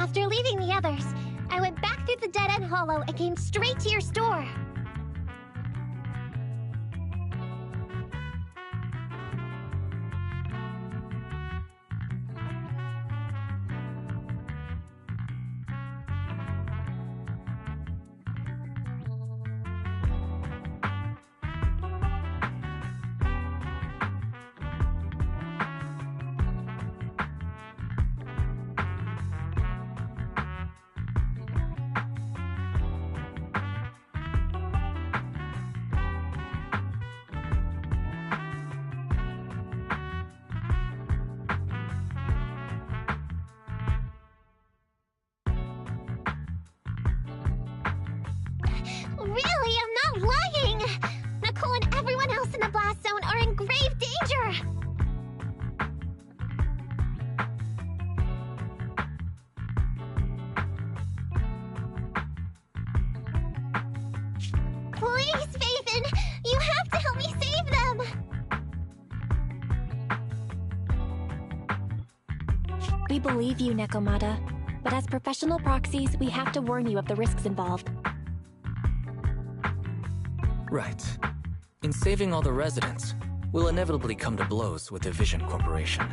After leaving the others, I went back through the dead-end hollow and came straight to your store. Really, I'm not lying! Nicole and everyone else in the blast zone are in grave danger! Please, Faithin! You have to help me save them! We believe you, Nekomata. But as professional proxies, we have to warn you of the risks involved. Right. In saving all the residents, we'll inevitably come to blows with the Vision Corporation.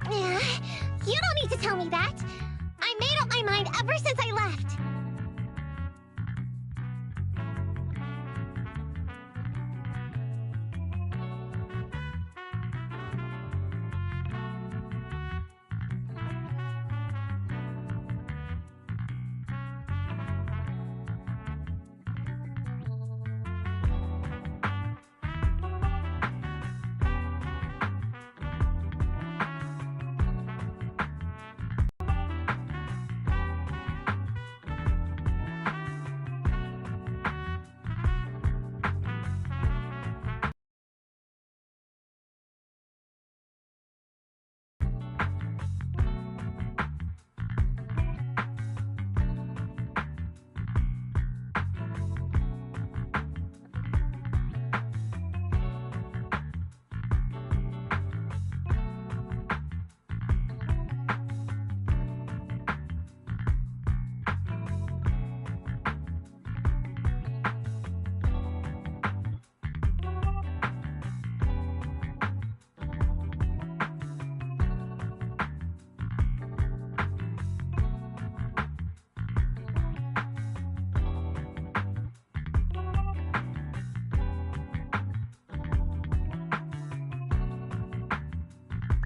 You don't need to tell me that! I made up my mind ever since I left!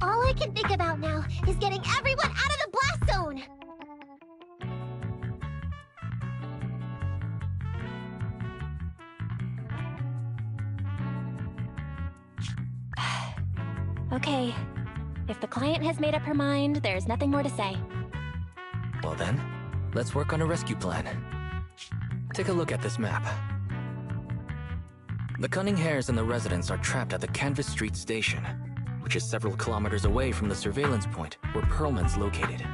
All I can think about now is getting everyone out of the blast zone! Okay. If the client has made up her mind, there's nothing more to say. Well then, let's work on a rescue plan. Take a look at this map. The Cunning Hares and the residents are trapped at the Canvas Street station, which is several kilometers away from the surveillance point where Perlman's located.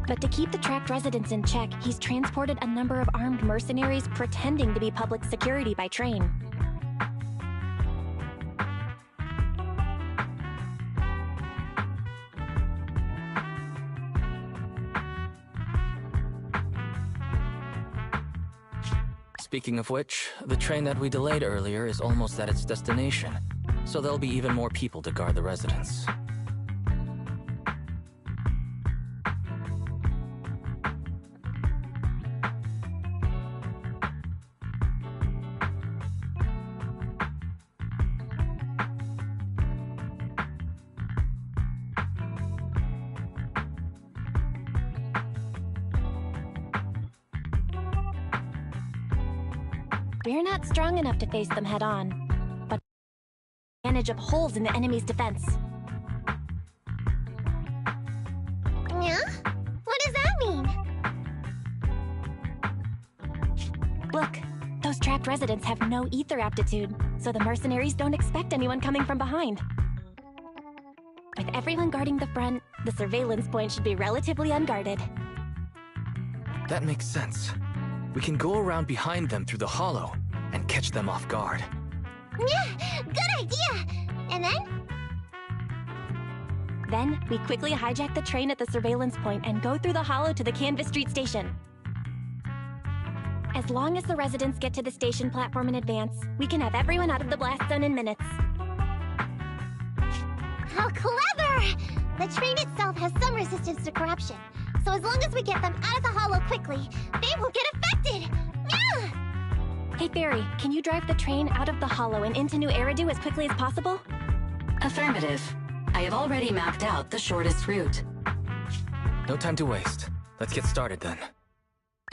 But to keep the trapped residents in check, he's transported a number of armed mercenaries pretending to be public security by train. Speaking of which, the train that we delayed earlier is almost at its destination, so there'll be even more people to guard the residents. We're not strong enough to face them head-on, but advantage of holes in the enemy's defense. Yeah? What does that mean? Look, those trapped residents have no ether aptitude, so the mercenaries don't expect anyone coming from behind. With everyone guarding the front, the surveillance point should be relatively unguarded. That makes sense. We can go around behind them through the hollow and catch them off guard. Yeah, good idea! And then? Then, we quickly hijack the train at the surveillance point and go through the hollow to the Canvas Street station. As long as the residents get to the station platform in advance, we can have everyone out of the blast zone in minutes. How clever! The train itself has some resistance to corruption, so as long as we get them out of the hollow quickly, they won't get affected! Yeah! Hey Barry, can you drive the train out of the hollow and into New Eridu as quickly as possible? Affirmative. I have already mapped out the shortest route. No time to waste. Let's get started then.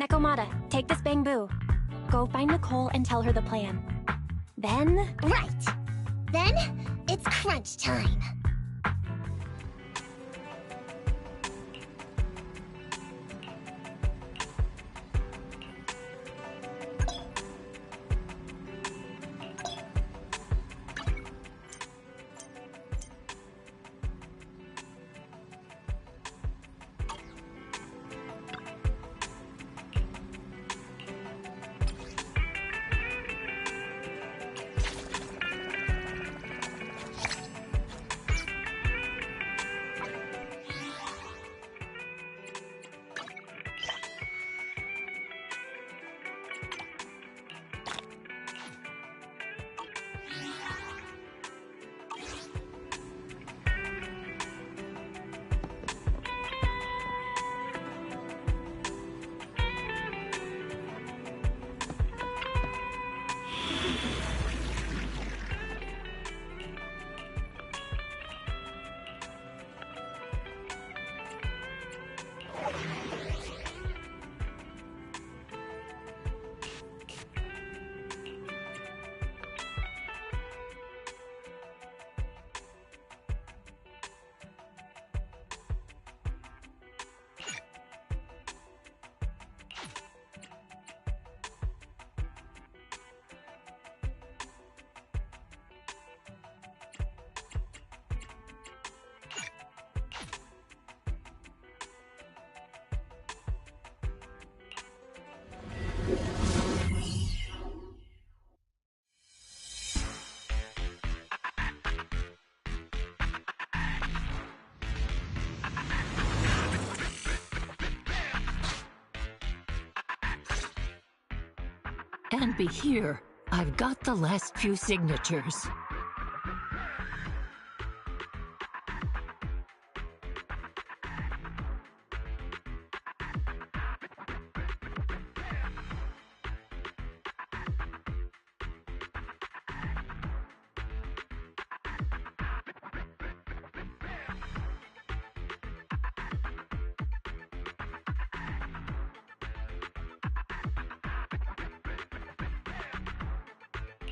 Nekomata, take this bamboo. Go find Nicole and tell her the plan. Then... Right! Then, it's crunch time. And be here. I've got the last few signatures.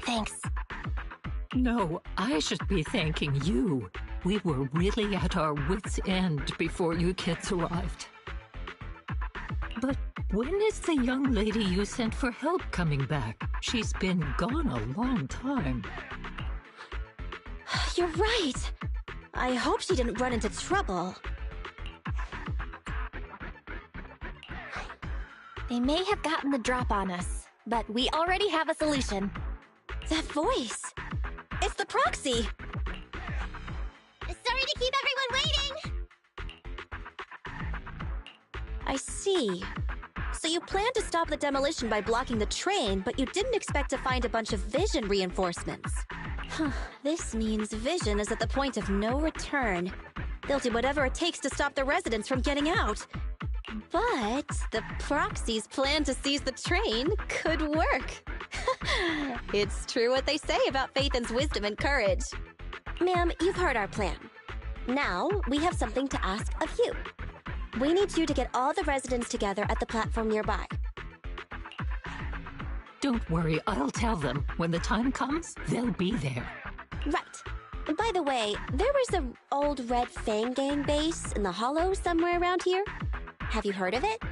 Thanks. No, I should be thanking you. We were really at our wits' end before you kids arrived. But when is the young lady you sent for help coming back? She's been gone a long time. You're right. I hope she didn't run into trouble. They may have gotten the drop on us, but we already have a solution. That voice! It's the proxy! Sorry to keep everyone waiting! I see. So you planned to stop the demolition by blocking the train, but you didn't expect to find a bunch of vision reinforcements. This means Vision is at the point of no return. They'll do whatever it takes to stop the residents from getting out. But the proxy's plan to seize the train could work. It's true what they say about Phaethon's wisdom and courage. Ma'am, you've heard our plan. Now, we have something to ask of you. We need you to get all the residents together at the platform nearby. Don't worry, I'll tell them. When the time comes, they'll be there. Right. By the way, there was an old Red Fang Gang base in the Hollow somewhere around here. Have you heard of it?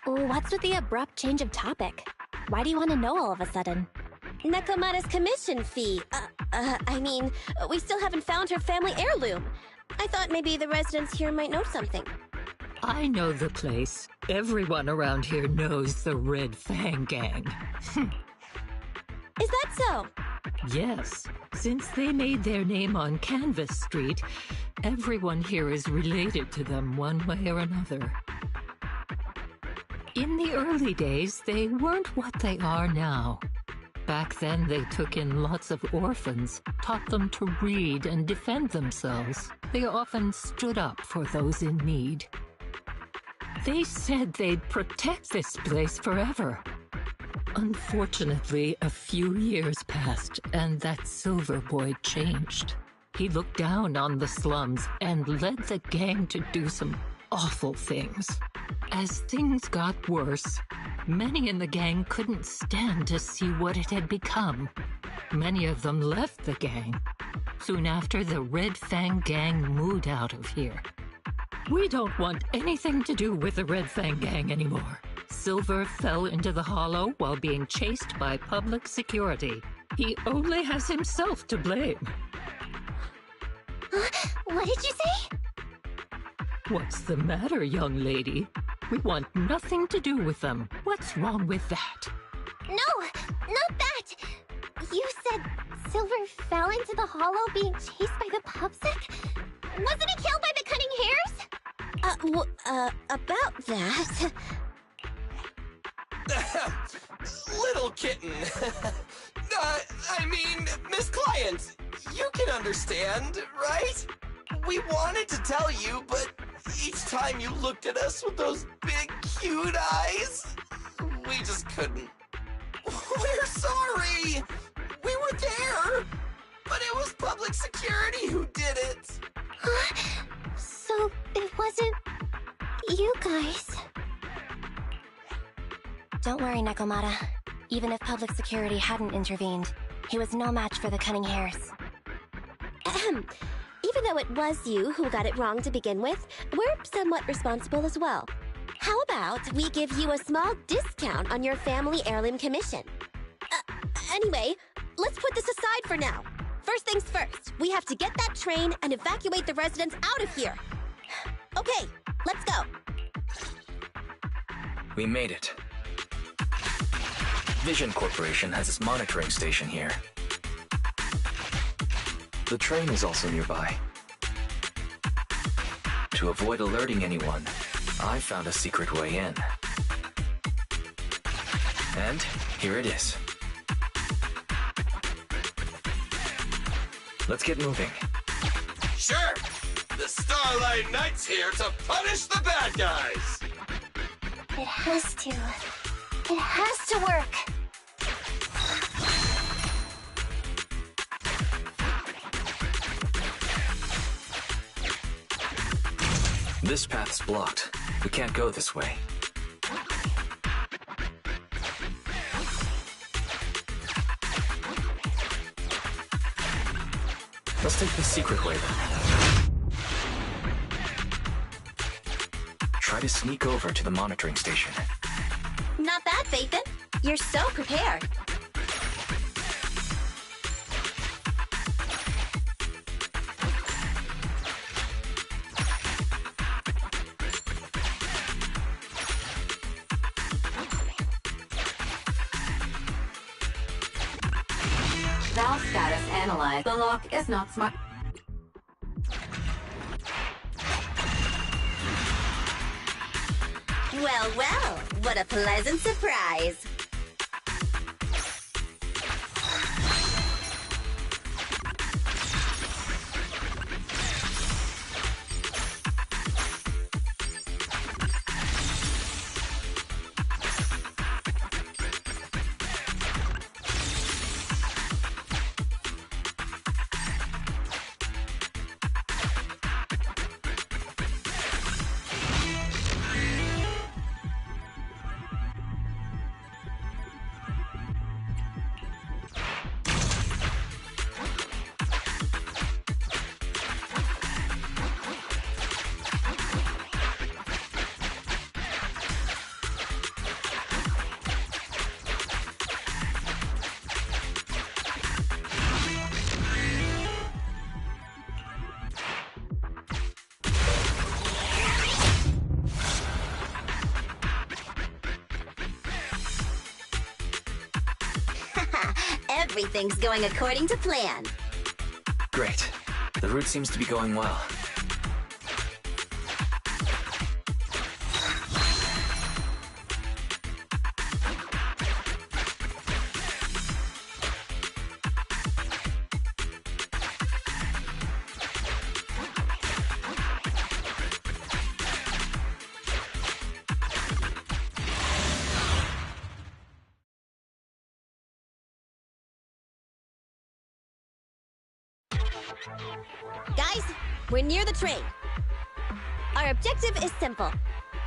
What's with the abrupt change of topic? Why do you want to know all of a sudden? Nekomata's commission fee. I mean, we still haven't found her family heirloom. I thought maybe the residents here might know something. I know the place. Everyone around here knows the Red Fang Gang. Is that so? Yes. Since they made their name on Canvas Street, everyone here is related to them one way or another. In the early days, they weren't what they are now. Back then, they took in lots of orphans, taught them to read and defend themselves. They often stood up for those in need. They said they'd protect this place forever. Unfortunately, a few years passed, and that Silver Boy changed. He looked down on the slums and led the gang to do some awful things. As things got worse, many in the gang couldn't stand to see what it had become. Many of them left the gang. Soon after, the Red Fang Gang moved out of here. We don't want anything to do with the Red Fang Gang anymore. Silver fell into the hollow while being chased by public security. He only has himself to blame. What did you say? What's the matter, young lady? We want nothing to do with them. What's wrong with that? No, not that! You said Silver fell into the hollow being chased by the pubsec? Wasn't he killed by the cunning hairs? About that... Little kitten. I mean, Miss Client, you can understand, right? We wanted to tell you, but each time you looked at us with those big, cute eyes, we just couldn't. We're sorry! We were there, but it was public security who did it. So it wasn't you guys? Don't worry, Nekomata. Even if public security hadn't intervened, he was no match for the cunning hairs. Ahem. Even though it was you who got it wrong to begin with, we're somewhat responsible as well. How about we give you a small discount on your family heirloom commission? Anyway, let's put this aside for now. First things first, we have to get that train and evacuate the residents out of here. Okay, let's go. We made it. Vision Corporation has its monitoring station here. The train is also nearby. To avoid alerting anyone, I found a secret way in. And here it is. Let's get moving. Sure! The Starlight Knight's here to punish the bad guys! It has to. It has to work. This path's blocked. We can't go this way. Let's take the secret way then. Try to sneak over to the monitoring station. Not bad, Phaethon. You're so prepared. Valve status analyzed. The lock is not smart. Well, well, what a pleasant surprise. Everything's going according to plan. Great. The route seems to be going well. Guys, we're near the train. Our objective is simple.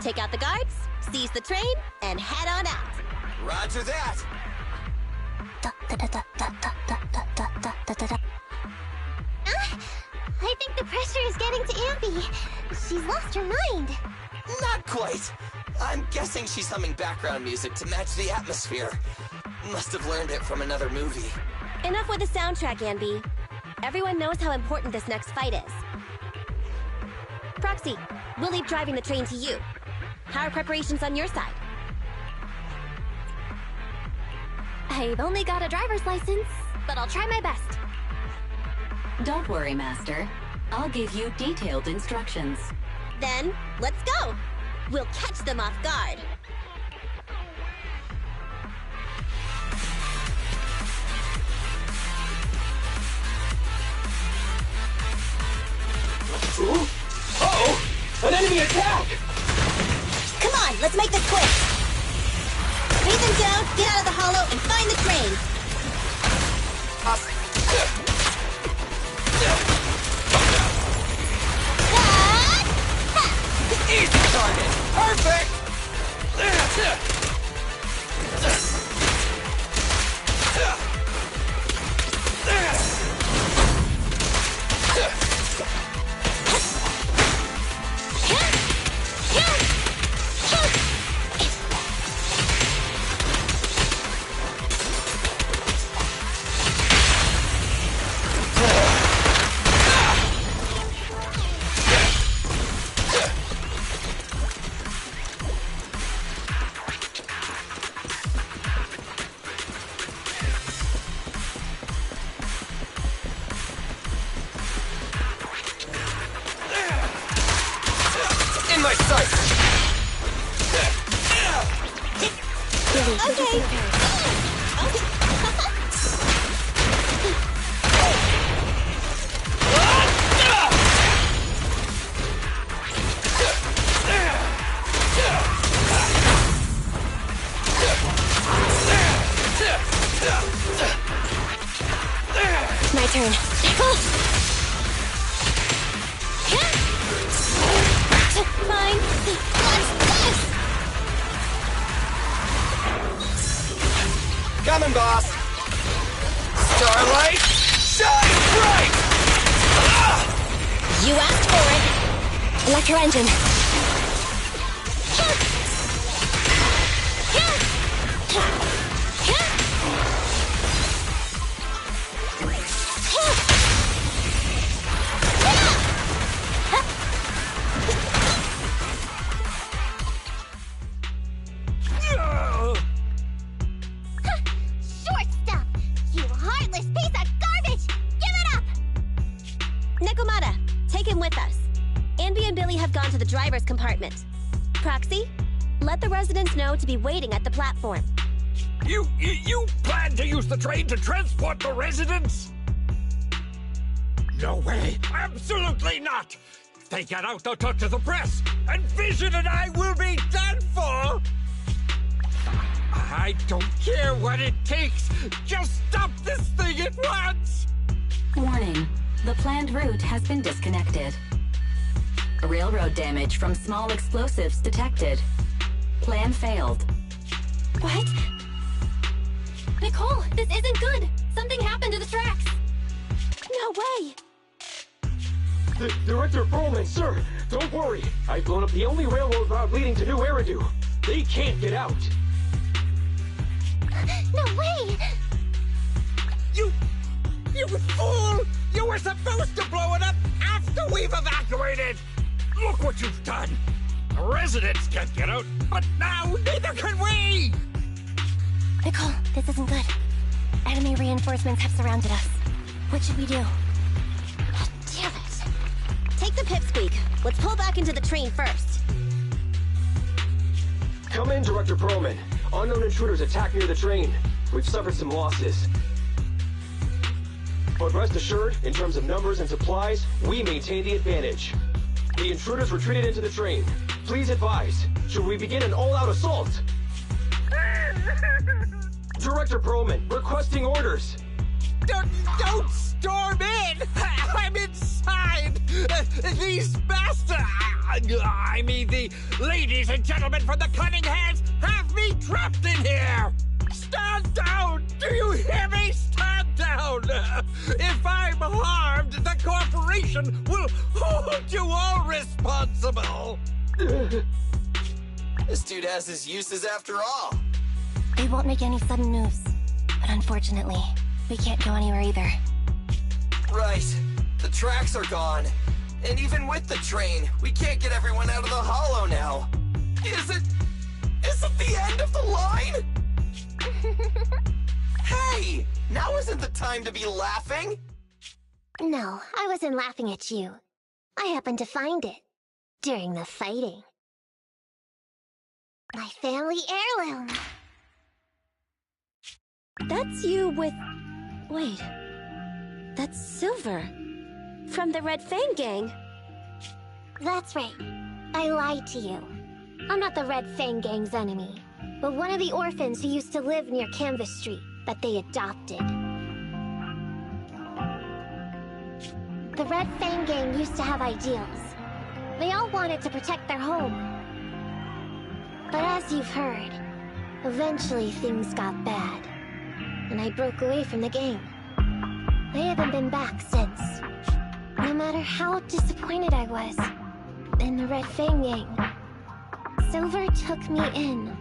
Take out the guards, seize the train, and head on out. Roger that! I think the pressure is getting to Ampy. She's lost her mind. Not quite. I'm guessing she's humming background music to match the atmosphere. Must have learned it from another movie. Enough with the soundtrack, Anby. Everyone knows how important this next fight is. Proxy, we'll leave driving the train to you. How are preparations on your side? I've only got a driver's license, but I'll try my best. Don't worry, Master. I'll give you detailed instructions. Then, let's go! We'll catch them off guard. Uh-oh! An enemy attack! Come on, let's make this quick! Beat them down, get out of the hollow, and find the train! Easy target! Perfect! In my sight! Okay. My turn. Fine. What's this? Coming, boss! Starlight, shine bright! You asked for it. Electro engine. Short stuff! You heartless piece of garbage! Give it up! Nekomata, take him with us. Anby and Billy have gone to the driver's compartment. Proxy, let the residents know to be waiting at the platform. You plan to use the train to transport the residents? No way! Absolutely not! If they get out, they'll talk to the press, and Vision and I will be done for! I don't care what it takes! Just stop this thing at once! Warning. The planned route has been disconnected. Railroad damage from small explosives detected. Plan failed. What? Nicole, this isn't good! Something happened to the tracks! No way! Director Perlman, sir, don't worry. I've blown up the only railroad route leading to New Eridu. They can't get out. No way! You fool! You were supposed to blow it up after we've evacuated! Look what you've done! The residents can't get out, but now neither can we! Nicole, this isn't good. Enemy reinforcements have surrounded us. What should we do? Damn it. Take the pipsqueak. Let's pull back into the train first. Come in, Director Perlman. Unknown intruders attacked near the train. We've suffered some losses. But rest assured, in terms of numbers and supplies, we maintain the advantage. The intruders retreated into the train. Please advise, should we begin an all-out assault? Director Perlman, requesting orders. Don't storm in! I'm inside! These bastards! I mean, the ladies and gentlemen from the Cunning Hands have me trapped in here! Stand down! Do you hear me? Stand down! If I'm harmed, the corporation will hold you all responsible! This dude has his uses after all. They won't make any sudden moves. But unfortunately, we can't go anywhere either. Right. The tracks are gone. And even with the train, we can't get everyone out of the hollow now. Is it the end of the line? Hey! Now isn't the time to be laughing! No, I wasn't laughing at you. I happened to find it. During the fighting. My family heirloom. That's you with... Wait. That's Silver. From the Red Fang Gang. That's right. I lied to you. I'm not the Red Fang Gang's enemy, but one of the orphans who used to live near Canvas Street that they adopted. The Red Fang Gang used to have ideals. They all wanted to protect their home. But as you've heard, eventually things got bad, and I broke away from the gang. I haven't been back since. No matter how disappointed I was in the Red Fang Gang, Silver took me in.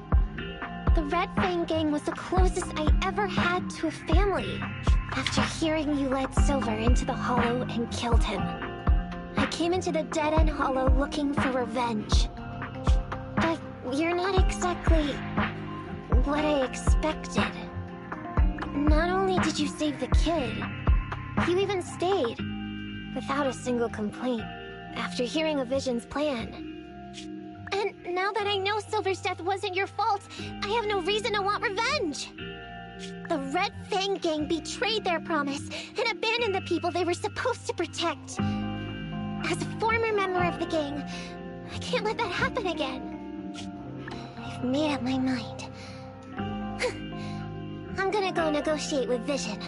The Red Fang Gang was the closest I ever had to a family. After hearing you led Silver into the Hollow and killed him, I came into the dead-end Hollow looking for revenge. But you're not exactly what I expected. Not only did you save the kid, you even stayed, without a single complaint, after hearing a Vision's plan. And now that I know Silver's death wasn't your fault, I have no reason to want revenge! The Red Fang Gang betrayed their promise and abandoned the people they were supposed to protect. As a former member of the gang, I can't let that happen again. I've made up my mind. I'm gonna go negotiate with Vision.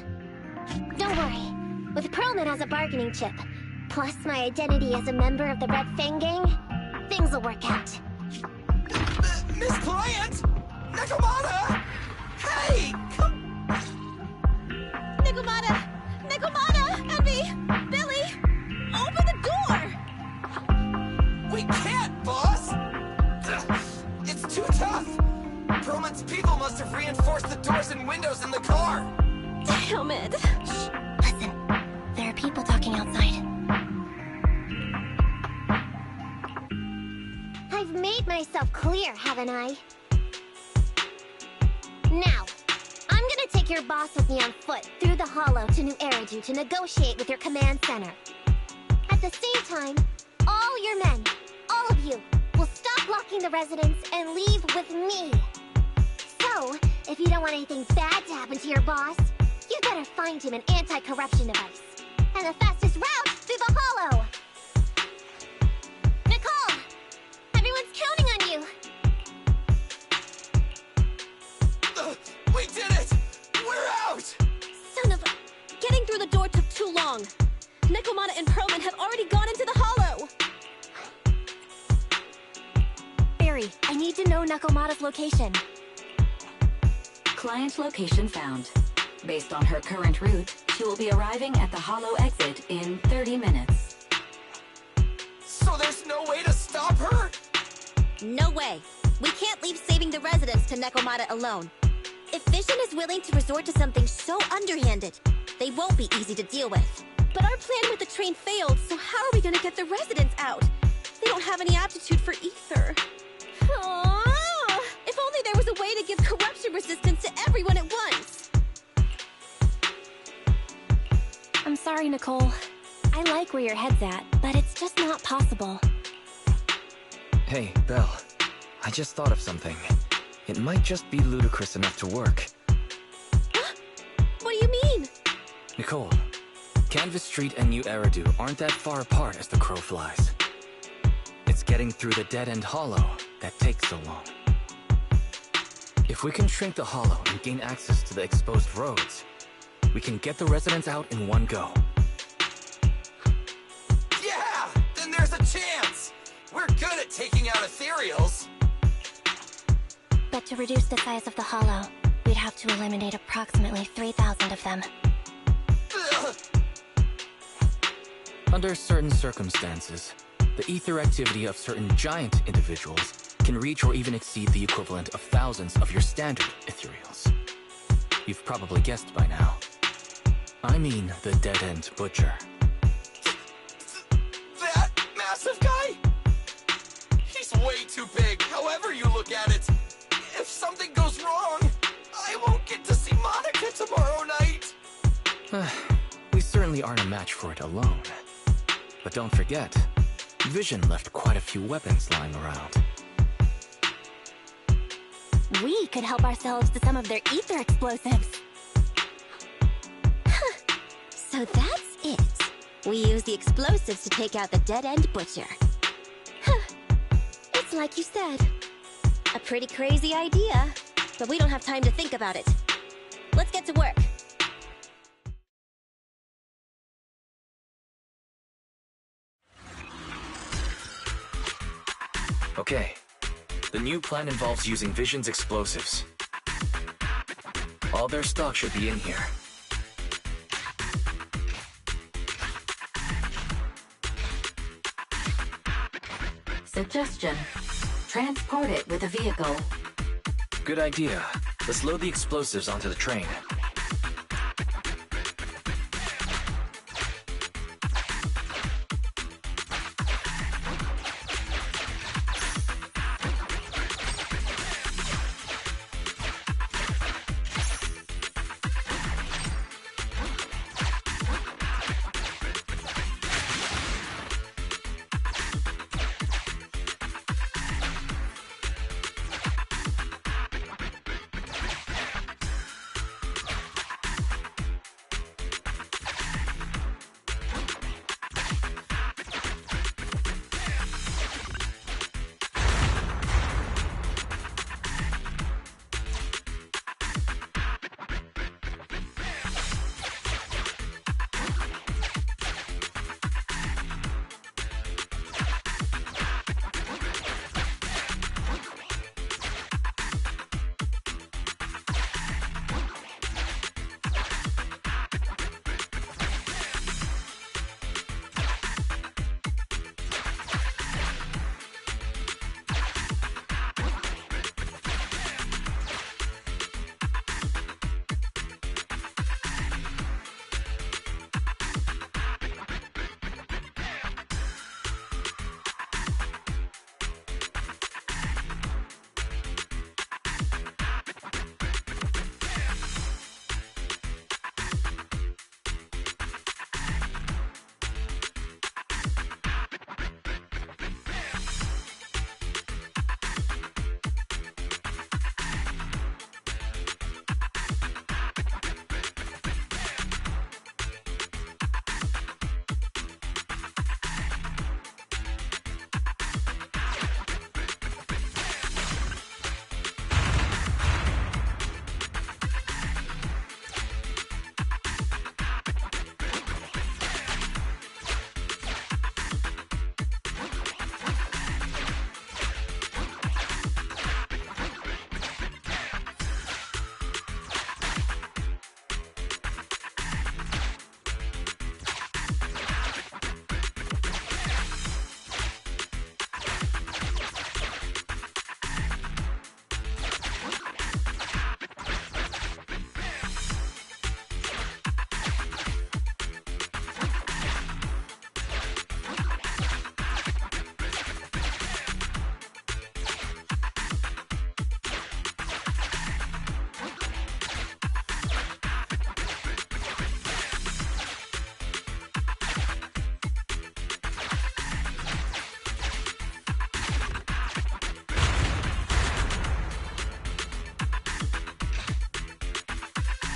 Don't worry. With Perlman as a bargaining chip, plus my identity as a member of the Red Fang Gang, things will work out. Miss Client! Nekomata! Hey! Come... Nekomata! Nekomata! Envy! Billy! Open the door! We can't, boss! It's too tough! Perlman's people must have reinforced the doors and windows in the car! Damn it! Shh! Listen. There are people talking outside. I've made myself clear, haven't I? Now, I'm gonna take your boss with me on foot through the Hollow to New Eridu to negotiate with your command center. At the same time, all your men, all of you, will stop blocking the residents and leave with me. So, if you don't want anything bad to happen to your boss, you better find him an anti-corruption device. And the fastest route through the Hollow! Nicole! Everyone's counting on you! We did it! We're out! Son of a... Getting through the door took too long. Nekomata and Perlman have already gone into the Hollow! Barry, I need to know Nekomata's location. Client location found. Based on her current route, she will be arriving at the Hollow exit in 30 minutes. So there's no way to stop her? No way. We can't leave saving the residents to Nekomata alone. If Vision is willing to resort to something so underhanded, they won't be easy to deal with. But our plan with the train failed, so how are we gonna get the residents out? They don't have any aptitude for ether. Aww. If only there was a way to give corruption resistance to everyone at once. Sorry, Nicole. I like where your head's at, but it's just not possible. Hey, Belle. I just thought of something. It might just be ludicrous enough to work. What do you mean? Nicole, Canvas Street and New Eridu aren't that far apart as the crow flies. It's getting through the dead-end hollow that takes so long. If we can shrink the hollow and gain access to the exposed roads, we can get the residents out in one go. Yeah! Then there's a chance! We're good at taking out ethereals. But to reduce the size of the hollow, we'd have to eliminate approximately 3,000 of them. Ugh. Under certain circumstances, the ether activity of certain giant individuals can reach or even exceed the equivalent of thousands of your standard ethereals. You've probably guessed by now. I mean the dead-end butcher. That massive guy? He's way too big, however you look at it. If something goes wrong, I won't get to see Monica tomorrow night. We certainly aren't a match for it alone. But don't forget, Vision left quite a few weapons lying around. We could help ourselves to some of their ether explosives. So that's it. We use the explosives to take out the dead-end butcher. It's like you said. A pretty crazy idea, but we don't have time to think about it. Let's get to work. Okay. The new plan involves using Vision's explosives. All their stock should be in here. Suggestion. Transport it with a vehicle. Good idea. Let's load the explosives onto the train.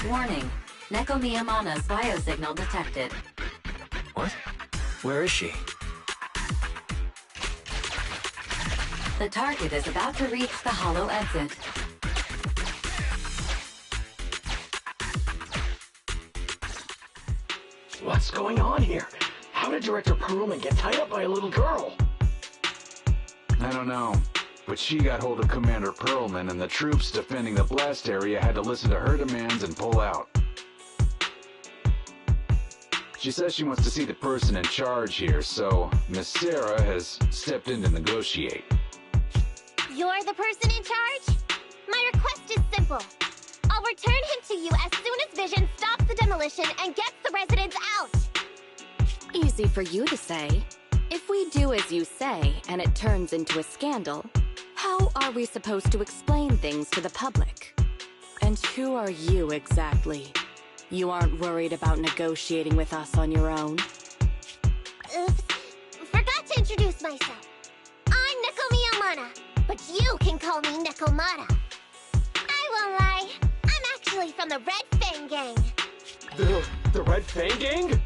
Warning. Neko Miyamana's biosignal detected. What? Where is she? The target is about to reach the hollow exit. What's going on here? How did Director Perlman get tied up by a little girl? I don't know, but she got hold of Commander Perlman, and the troops defending the blast area had to listen to her demands and pull out. She says she wants to see the person in charge here, so Miss Sarah has stepped in to negotiate. You're the person in charge? My request is simple. I'll return him to you as soon as Vision stops the demolition and gets the residents out. Easy for you to say. If we do as you say, and it turns into a scandal, how are we supposed to explain things to the public? And who are you exactly? You aren't worried about negotiating with us on your own? Oops. Forgot to introduce myself. I'm Neko Miyamana, but you can call me Nekomata. I won't lie, I'm actually from the Red Fang Gang. The Red Fang Gang?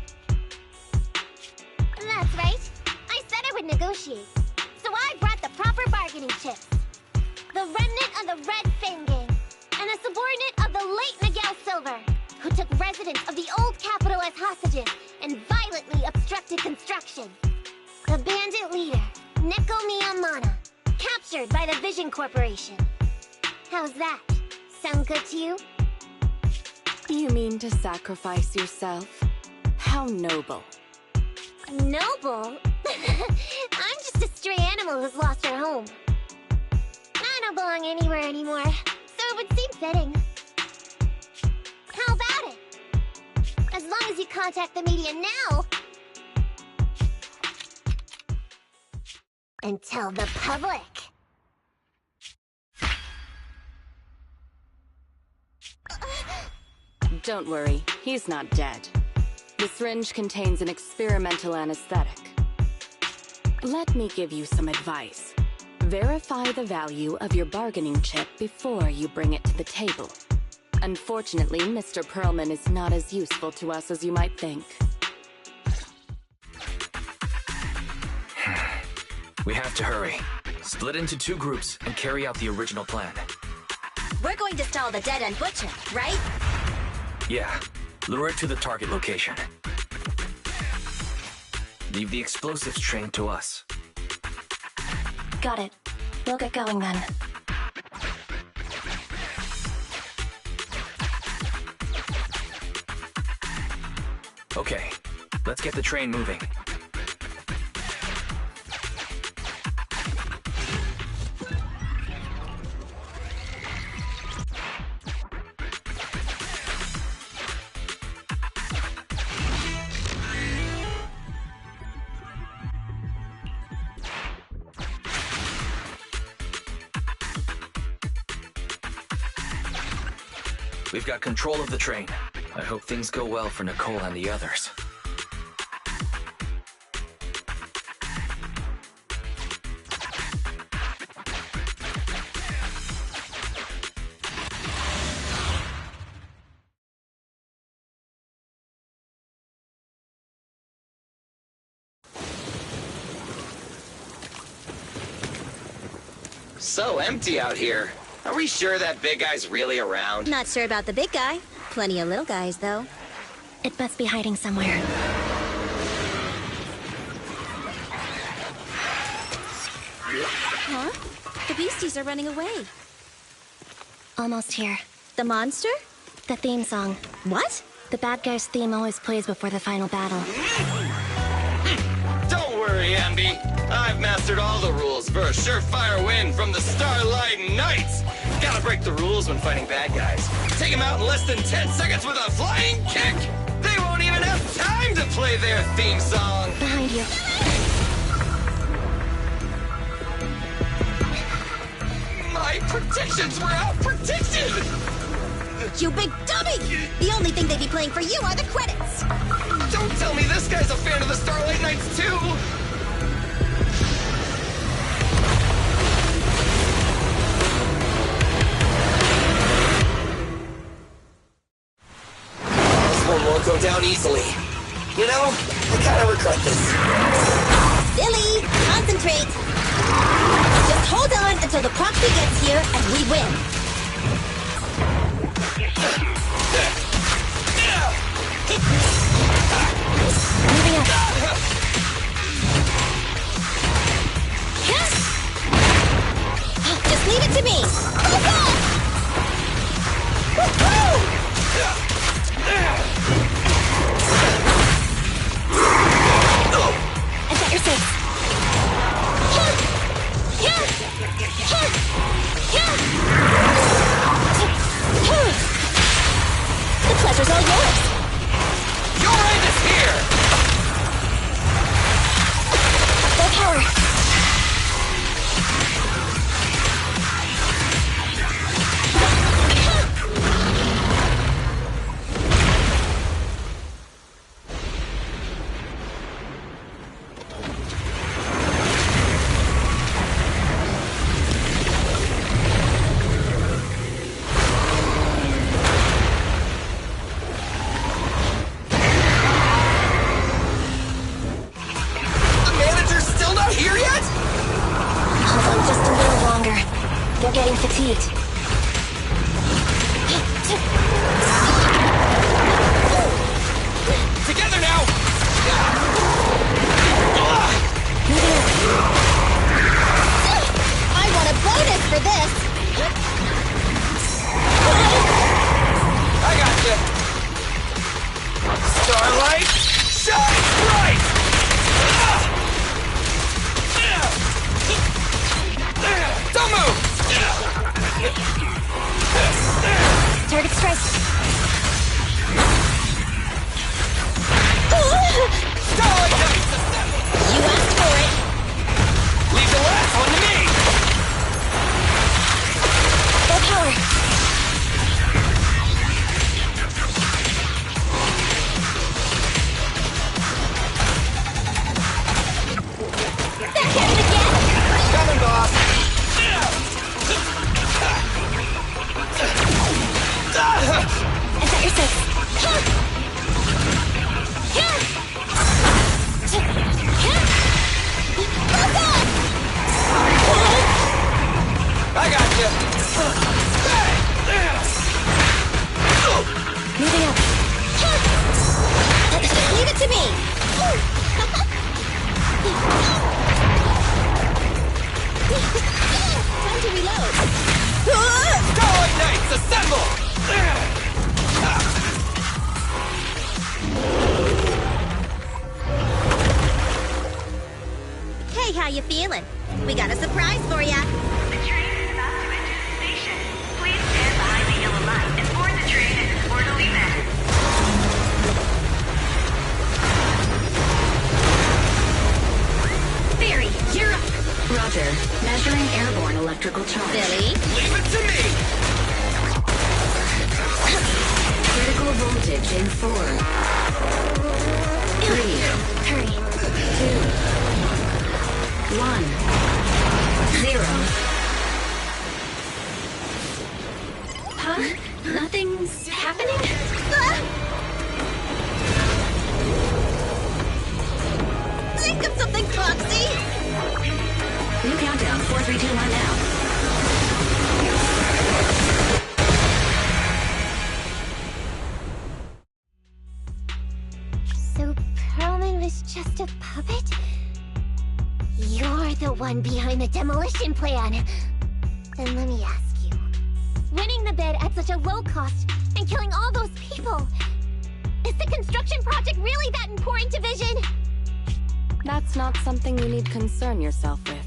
That's right. I said I would negotiate, so I brought the proper bargaining chips. The remnant of the Red Fang Gang, and a subordinate of the late Miguel Silver, who took residents of the old capital as hostages and violently obstructed construction. The bandit leader, Neko Miyamana, captured by the Vision Corporation. How's that? Sound good to you? You mean to sacrifice yourself? How noble. Noble? I'm just a stray animal who's lost her home. I don't belong anywhere anymore, so it would seem fitting. How about it? As long as you contact the media now and tell the public. Don't worry, he's not dead. The syringe contains an experimental anesthetic. Let me give you some advice. Verify the value of your bargaining chip before you bring it to the table. Unfortunately, Mr. Perlman is not as useful to us as you might think. We have to hurry. Split into 2 groups and carry out the original plan. We're going to stall the dead-end butcher, right? Yeah. Lure it to the target location. Leave the explosives train to us. Got it. We'll get going then. Okay, let's get the train moving. We've got control of the train. I hope things go well for Nicole and the others. So empty out here. Are we sure that big guy's really around? Not sure about the big guy. Plenty of little guys, though. It must be hiding somewhere. Huh? The beasties are running away. Almost here. The monster? The theme song. What? The bad guy's theme always plays before the final battle. Don't worry, Ambi. I've mastered all the rules for a surefire win from the Starlight Knights. Gotta break the rules when fighting bad guys. Take them out in less than 10 seconds with a flying kick. They won't even have time to play their theme song. Behind you. My predictions were out-predicted! You big dummy! The only thing they'd be playing for you are the credits! Don't tell me this guy's a fan of the Starlight Knights, too! down easily. You know, I kind of regret this. Billy, concentrate. Just hold on until the proxy gets here and we win. Moving up. Just leave it to me. Go, go! Woo-hoo! I've got your six. The pleasure's all yours. Your end is here! Full power. They're getting fatigued. Together now! I want a bonus for this! I got you! Starlight, shine bright! Don't move! Target strike. You asked for it. Leave the last one to me! Full power. Back at it again! Coming, boss! I've got your six. I got you. Moving up. Leave it to me. Time to reload. Starlight Knights, assemble! Hey, how you feeling? We got a surprise for ya. The train is about to enter the station. Please stand behind the yellow light and board the train in its orderly manner. Barry, you're up. Roger. Measuring airborne electrical charge. Billy? Leave it to me! Critical voltage in 4. 3. Hurry. 2. 1. 0. Huh? Nothing's happening? Think of something, Foxy! New countdown. 4, 3, 2, 1 now. So Perlman was just a puppet? You're the one behind the demolition plan. Then let me ask you. Winning the bid at such a low cost and killing all those people, is the construction project really that important to Vision? That's not something you need concern yourself with.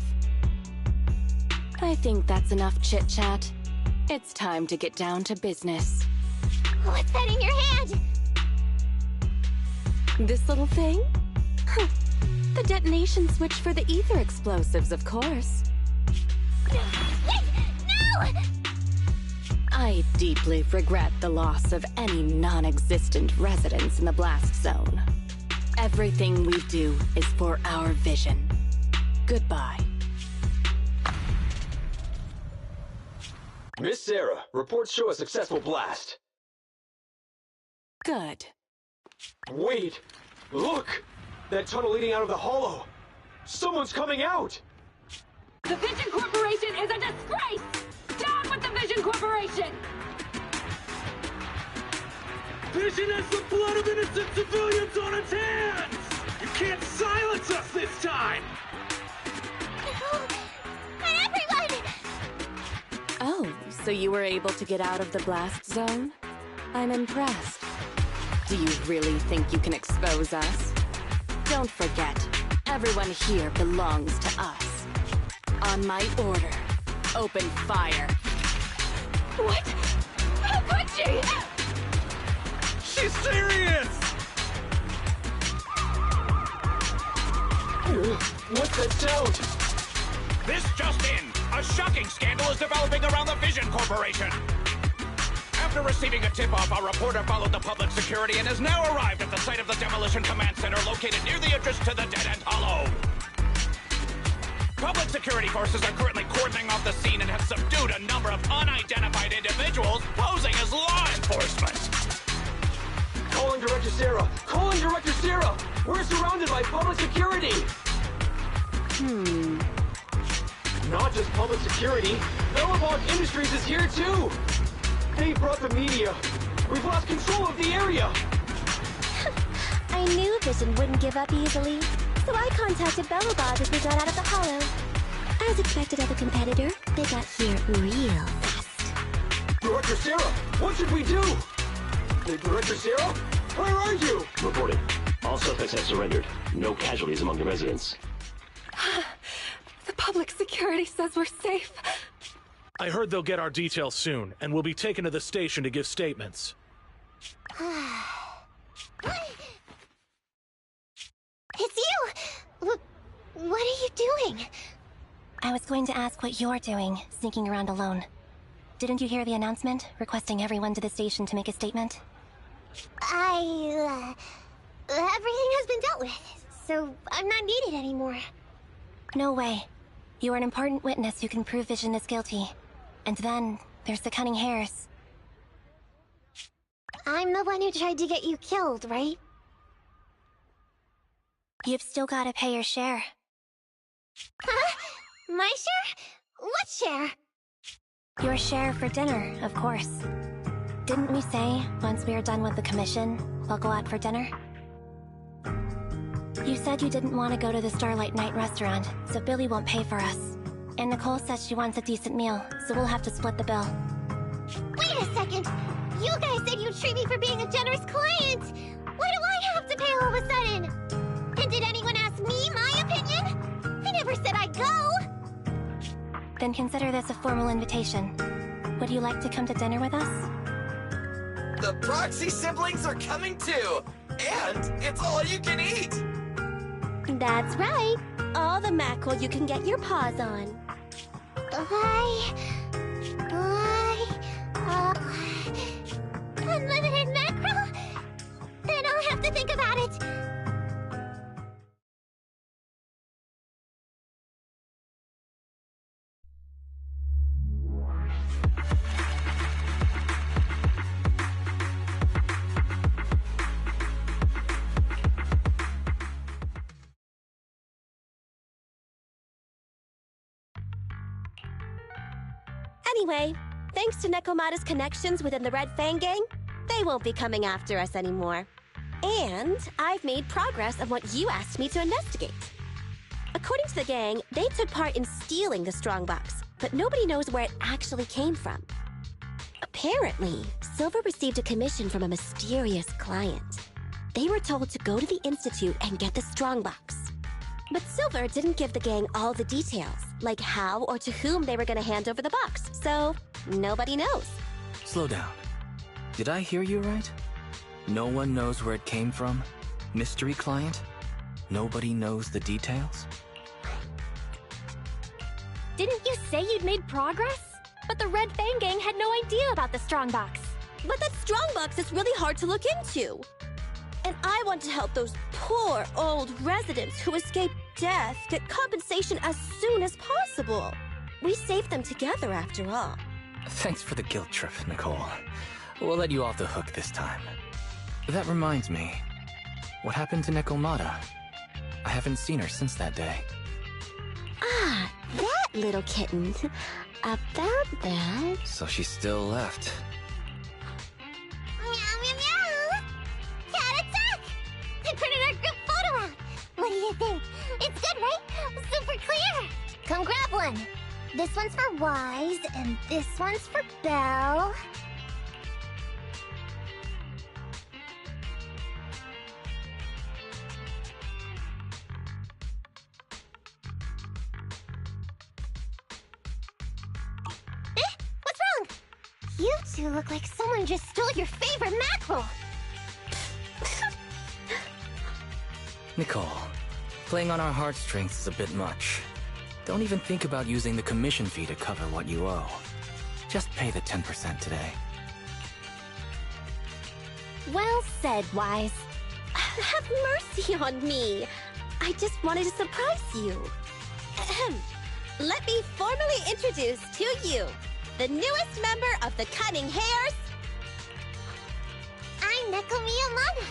I think that's enough chit-chat. It's time to get down to business. What's that in your hand? This little thing? Huh. The detonation switch for the ether explosives, of course. Wait! No! I deeply regret the loss of any non-existent residents in the blast zone. Everything we do is for our vision. Goodbye. Miss Sarah, reports show a successful blast. Good. Wait! Look! That tunnel leading out of the hollow! Someone's coming out! The Vision Corporation is a disgrace! Down with the Vision Corporation! Vision has the blood of innocent civilians on its hands! You can't silence us this time! Everyone! Oh, so you were able to get out of the blast zone? I'm impressed. Do you really think you can expose us? Don't forget, everyone here belongs to us. On my order, open fire. What? How could she? She's serious! What's that sound? This just in! A shocking scandal is developing around the Vision Corporation! After receiving a tip-off, our reporter followed the public security and has now arrived at the site of the Demolition Command Center located near the entrance to the Dead-End Hollow. Public security forces are currently cordoning off the scene and have subdued a number of unidentified individuals posing as law enforcement. Calling Director Sarah! Calling Director Sarah! We're surrounded by public security! Not just public security. Bellabog Industries is here too! They brought the media. We've lost control of the area! I knew Vision wouldn't give up easily, so I contacted Bellabog as we got out of the hollow. As expected of a competitor, they got here real fast. Director Sarah, what should we do? Director Sarah? Where are you? Reporting. All suspects have surrendered. No casualties among the residents. The public security says we're safe. I heard they'll get our details soon, and we'll be taken to the station to give statements. It's you! What are you doing? I was going to ask what you're doing, sneaking around alone. Didn't you hear the announcement, requesting everyone to the station to make a statement? Everything has been dealt with, so I'm not needed anymore. No way. You are an important witness who can prove Vision is guilty. And then, there's the cunning hares. I'm the one who tried to get you killed, right? You've still gotta pay your share. Huh? My share? What share? Your share for dinner, of course. Didn't we say, once we are done with the commission, we'll go out for dinner? You said you didn't want to go to the Starlight Night restaurant, so Billy won't pay for us. And Nicole says she wants a decent meal, so we'll have to split the bill. Wait a second! You guys said you'd treat me for being a generous client! Why do I have to pay all of a sudden? And did anyone ask me my opinion? I never said I'd go! Then consider this a formal invitation. Would you like to come to dinner with us? The Proxy siblings are coming too! And it's all you can eat! That's right! All the mackerel you can get your paws on. Unlimited mackerel? Then I'll have to think about it. Anyway, thanks to Nekomata's connections within the Red Fang gang, they won't be coming after us anymore. And I've made progress on what you asked me to investigate. According to the gang, they took part in stealing the strongbox, but nobody knows where it actually came from. Apparently, Silver received a commission from a mysterious client. They were told to go to the Institute and get the strongbox. But Silver didn't give the gang all the details, like how or to whom they were going to hand over the box, so nobody knows. Slow down. Did I hear you right? No one knows where it came from? Mystery client? Nobody knows the details? Didn't you say you'd made progress? But the Red Fang gang had no idea about the strongbox. But that strongbox is really hard to look into. And I want to help those poor old residents who escaped death get compensation as soon as possible. We saved them together after all. Thanks for the guilt trip, Nicole. We'll let you off the hook this time. That reminds me, What happened to Nekomata? I haven't seen her since that day. Ah, that little kitten. About that... So she still left. Meow, meow, meow! Cat attack! I printed our group photo out! What do you think? It's good, right? Super clear! Come grab one! This one's for Wise, and this one's for Belle. What's wrong? You two look like someone just stole your favorite mackerel. Nicole, playing on our heartstrings is a bit much. Don't even think about using the commission fee to cover what you owe. Just pay the 10% today. Well said, Wise. Have mercy on me. I just wanted to surprise you. Ahem. Let me formally introduce to you the newest member of the Cunning Hares. I'm Neko Miyamada,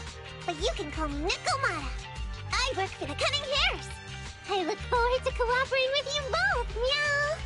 but you can call me Nekomata. I work for the Cunning Hares. I look forward to cooperating with you both, meow!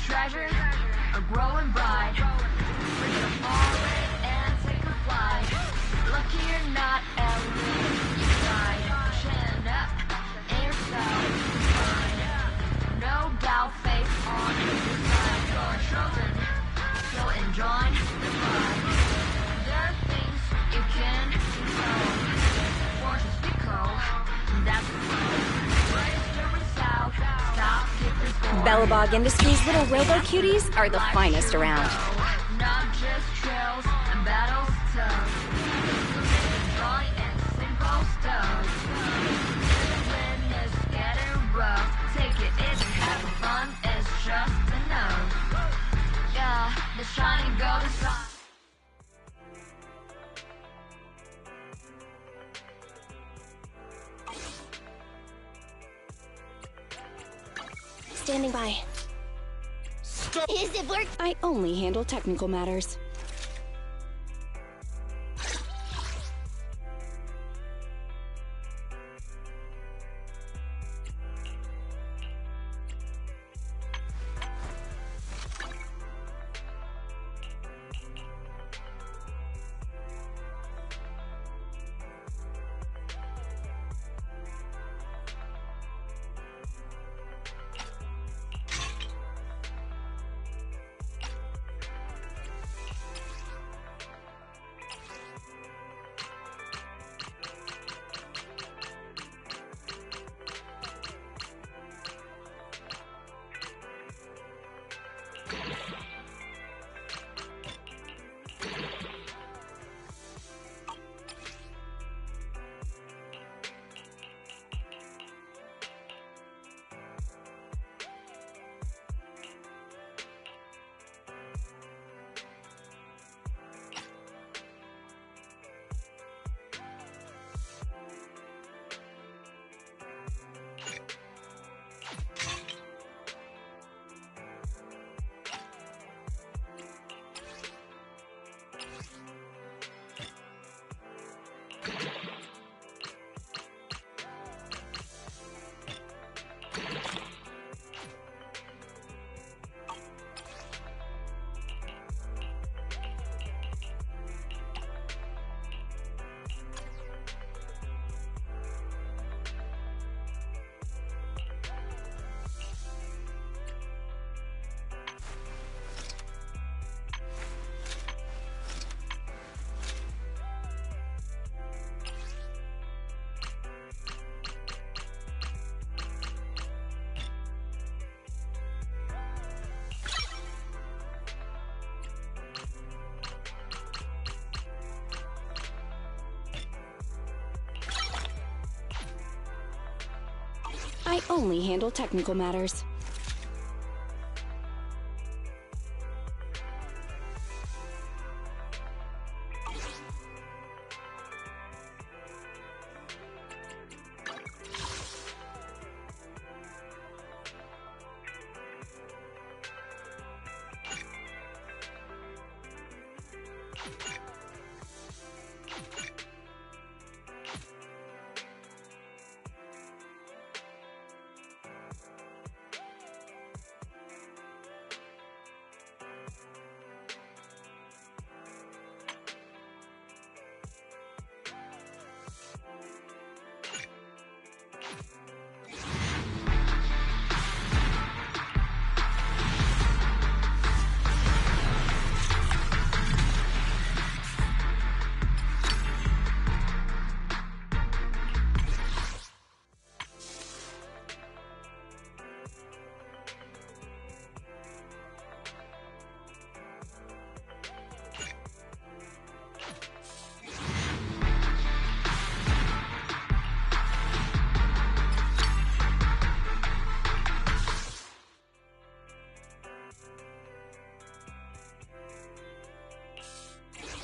treasure are growing bright. We're gonna forward and take a flight. Lucky or not, Ellie, you tried. Chin up, and you're so fine. No doubt, face on your side. Your children, so enjoy the ride. There are things you can control. Forces be cold, that's the rule. Raise to south, stop, get this going. Bellabog Industries' little robo-cuties are the finest around. Not just trails and battles tough. Joy and simple stuff. When it's getting rough, take it easy, having fun is just enough. Yeah, the shiny golden sun. Standing by. Is it work? I only handle technical matters. I only handle technical matters.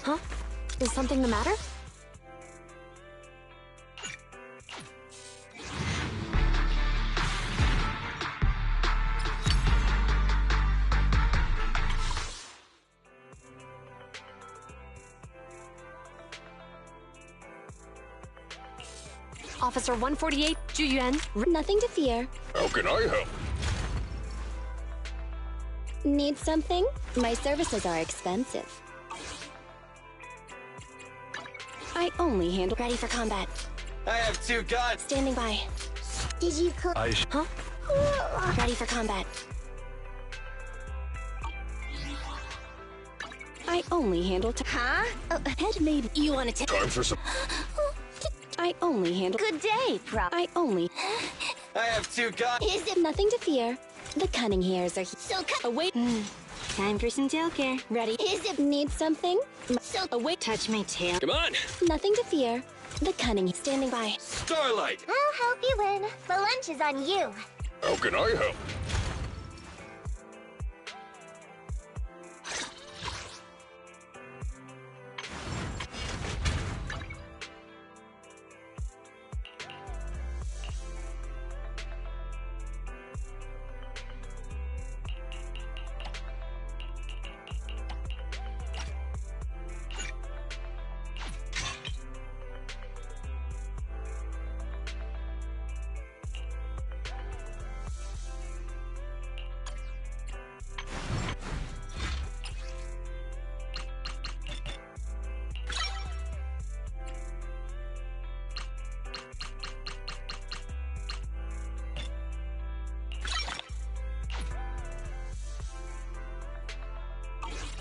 Huh? Is something the matter? Officer 148, Juyuan. Nothing to fear. How can I help? Need something? My services are expensive. I only handle... Ready for combat. I have 2 guns. Standing by. Did you cook? Huh? Ready for combat. I only handle... Huh? Head made... You want to take... Time for some... I only handle... Good day, I only... I have 2 guns. Is it nothing to fear? The cunning hairs are... So Await... Time for some tail care. Ready? Is it... Need something? So... Await... Touch my tail. Come on! Nothing to fear. The cunning... Standing by. Starlight! I'll help you win. The lunch is on you. How can I help?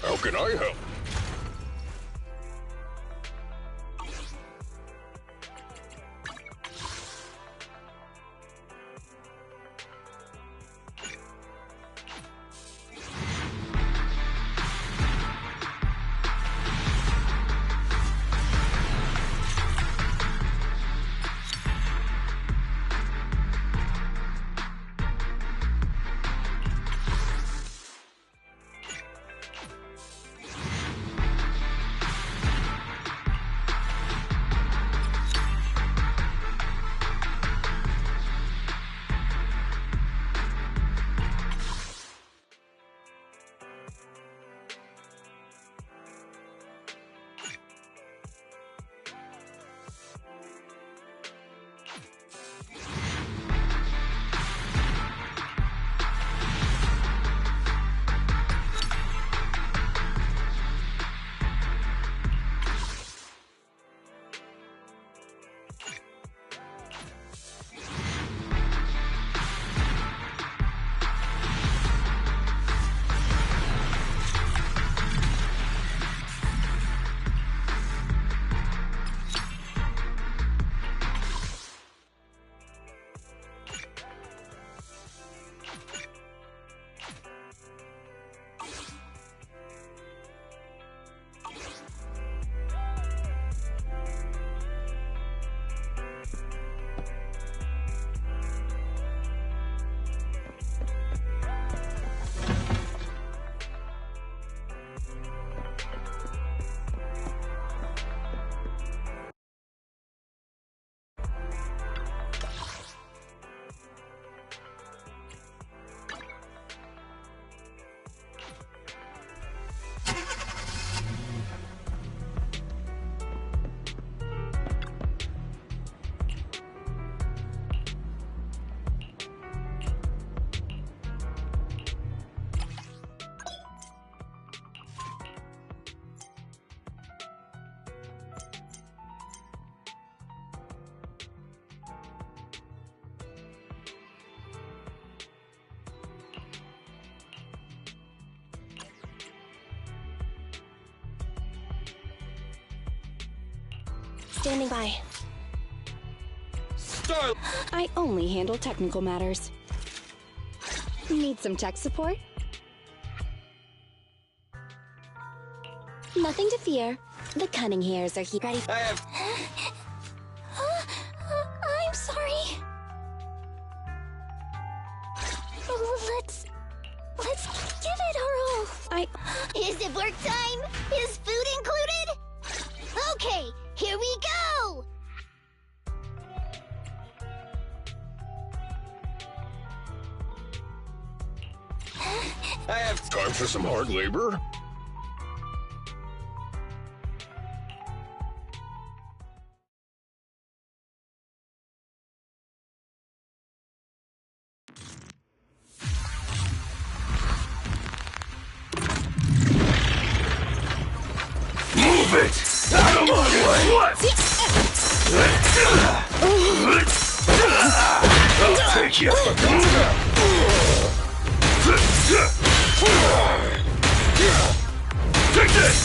How can I help? Standing by. Starlight! I only handle technical matters. Need some tech support? Nothing to fear. The cunning hairs are here. Ready? I have... I'm sorry. Let's give it our all. Is it work time? Is food included? Okay, here we go! I have... Time for some hard labor? Move it! Out of my way! What? I'll take you! Take this!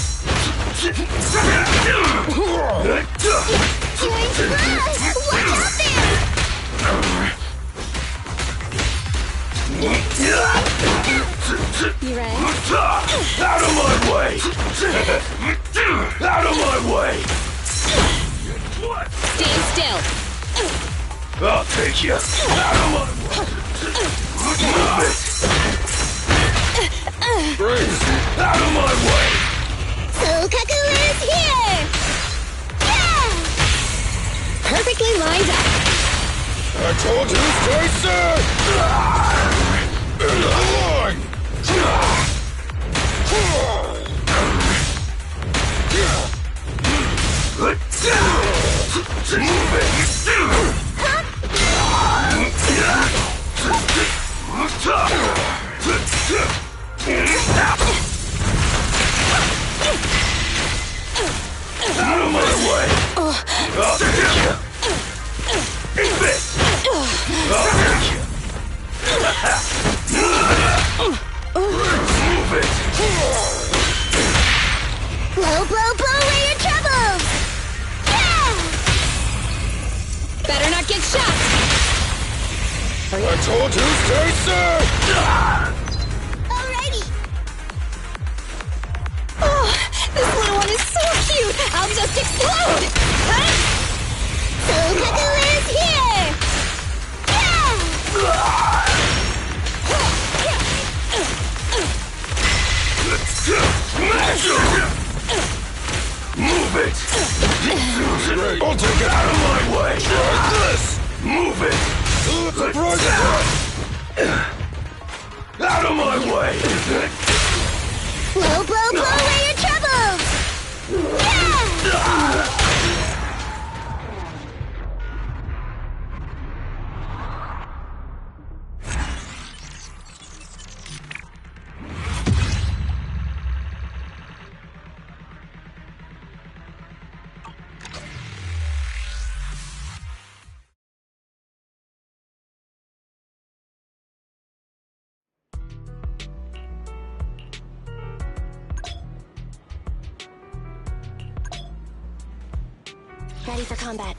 Watch out there! You ready? Out of my way! Out of my way! Stay still. I'll take you! Out of my way! Move it! Freeze! Out of my way! Sokaku is here! Yeah! Perfectly lined up. I told you, stay safe! In the line! Move it! Out of my way! I'll take you! Eat this! I'll take you! Move it! Blow, blow, blow away your troubles! Yeah! Better not get shot. I told you, stay safe! Alrighty! Oh, this little one is so cute. I'll just explode. Huh? Sokaku is here! Yeah! Move it! I'll take it out of my way! Try this! Move it! Surprise attack! Out of my way! Blow, blow, blow away your troubles! Yeah! Ready for combat.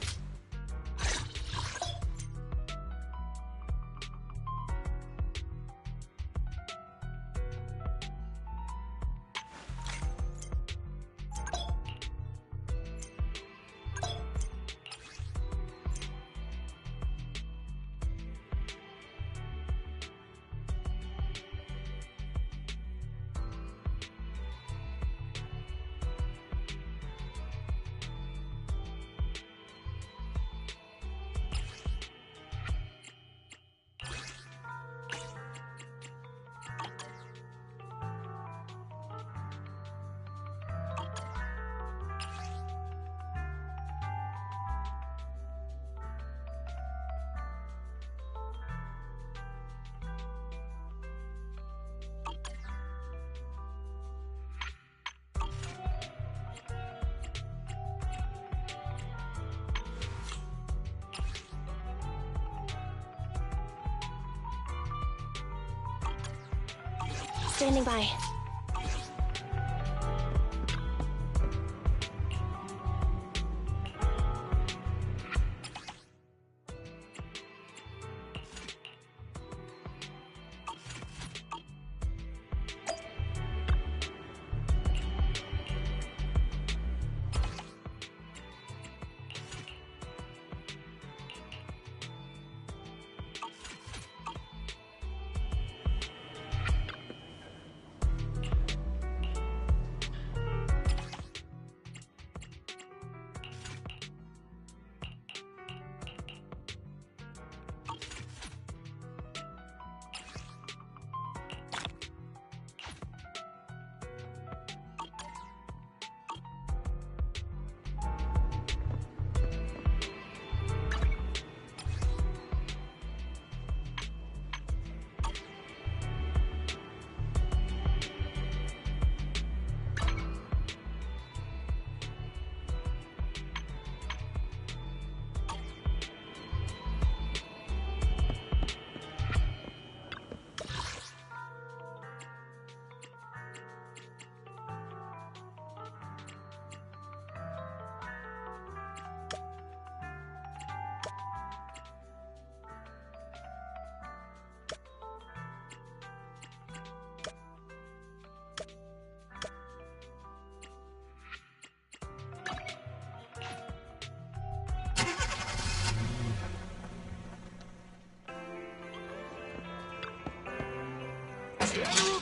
Standing by.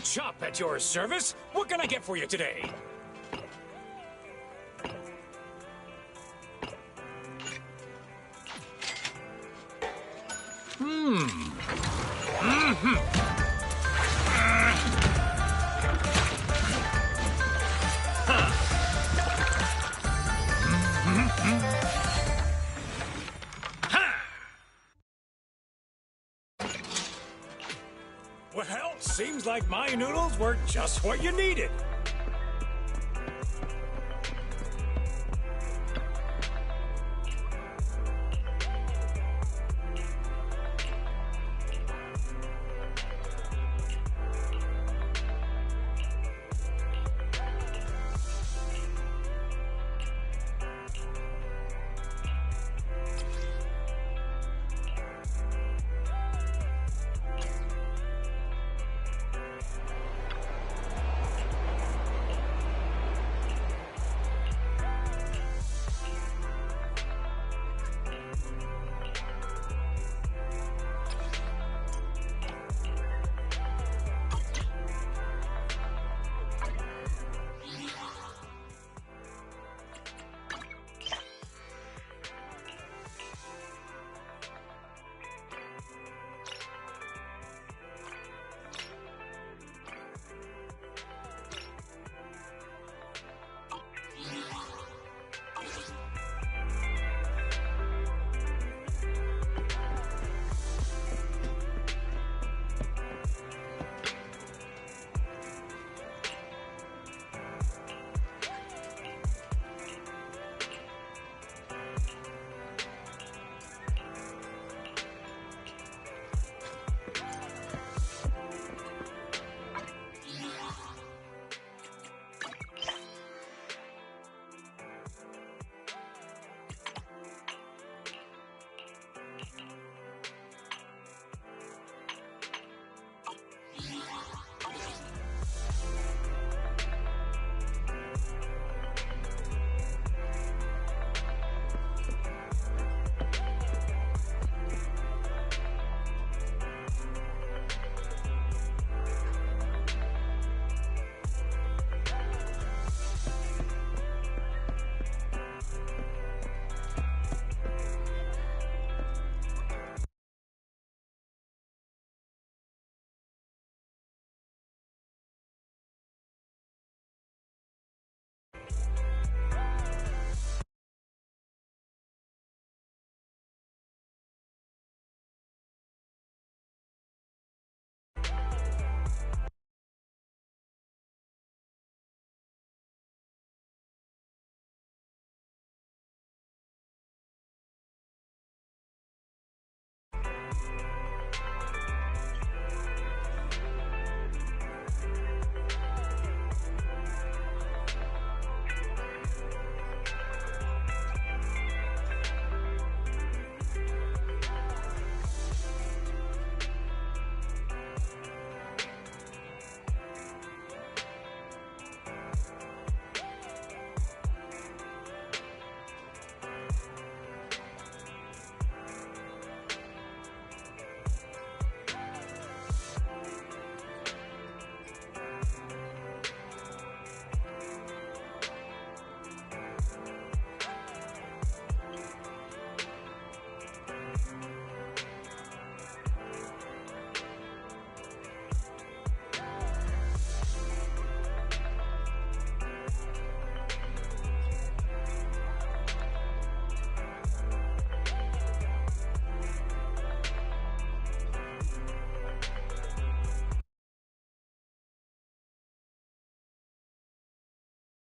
Chop at your service. What can I get for you today? Well, seems like my noodles were just what you needed.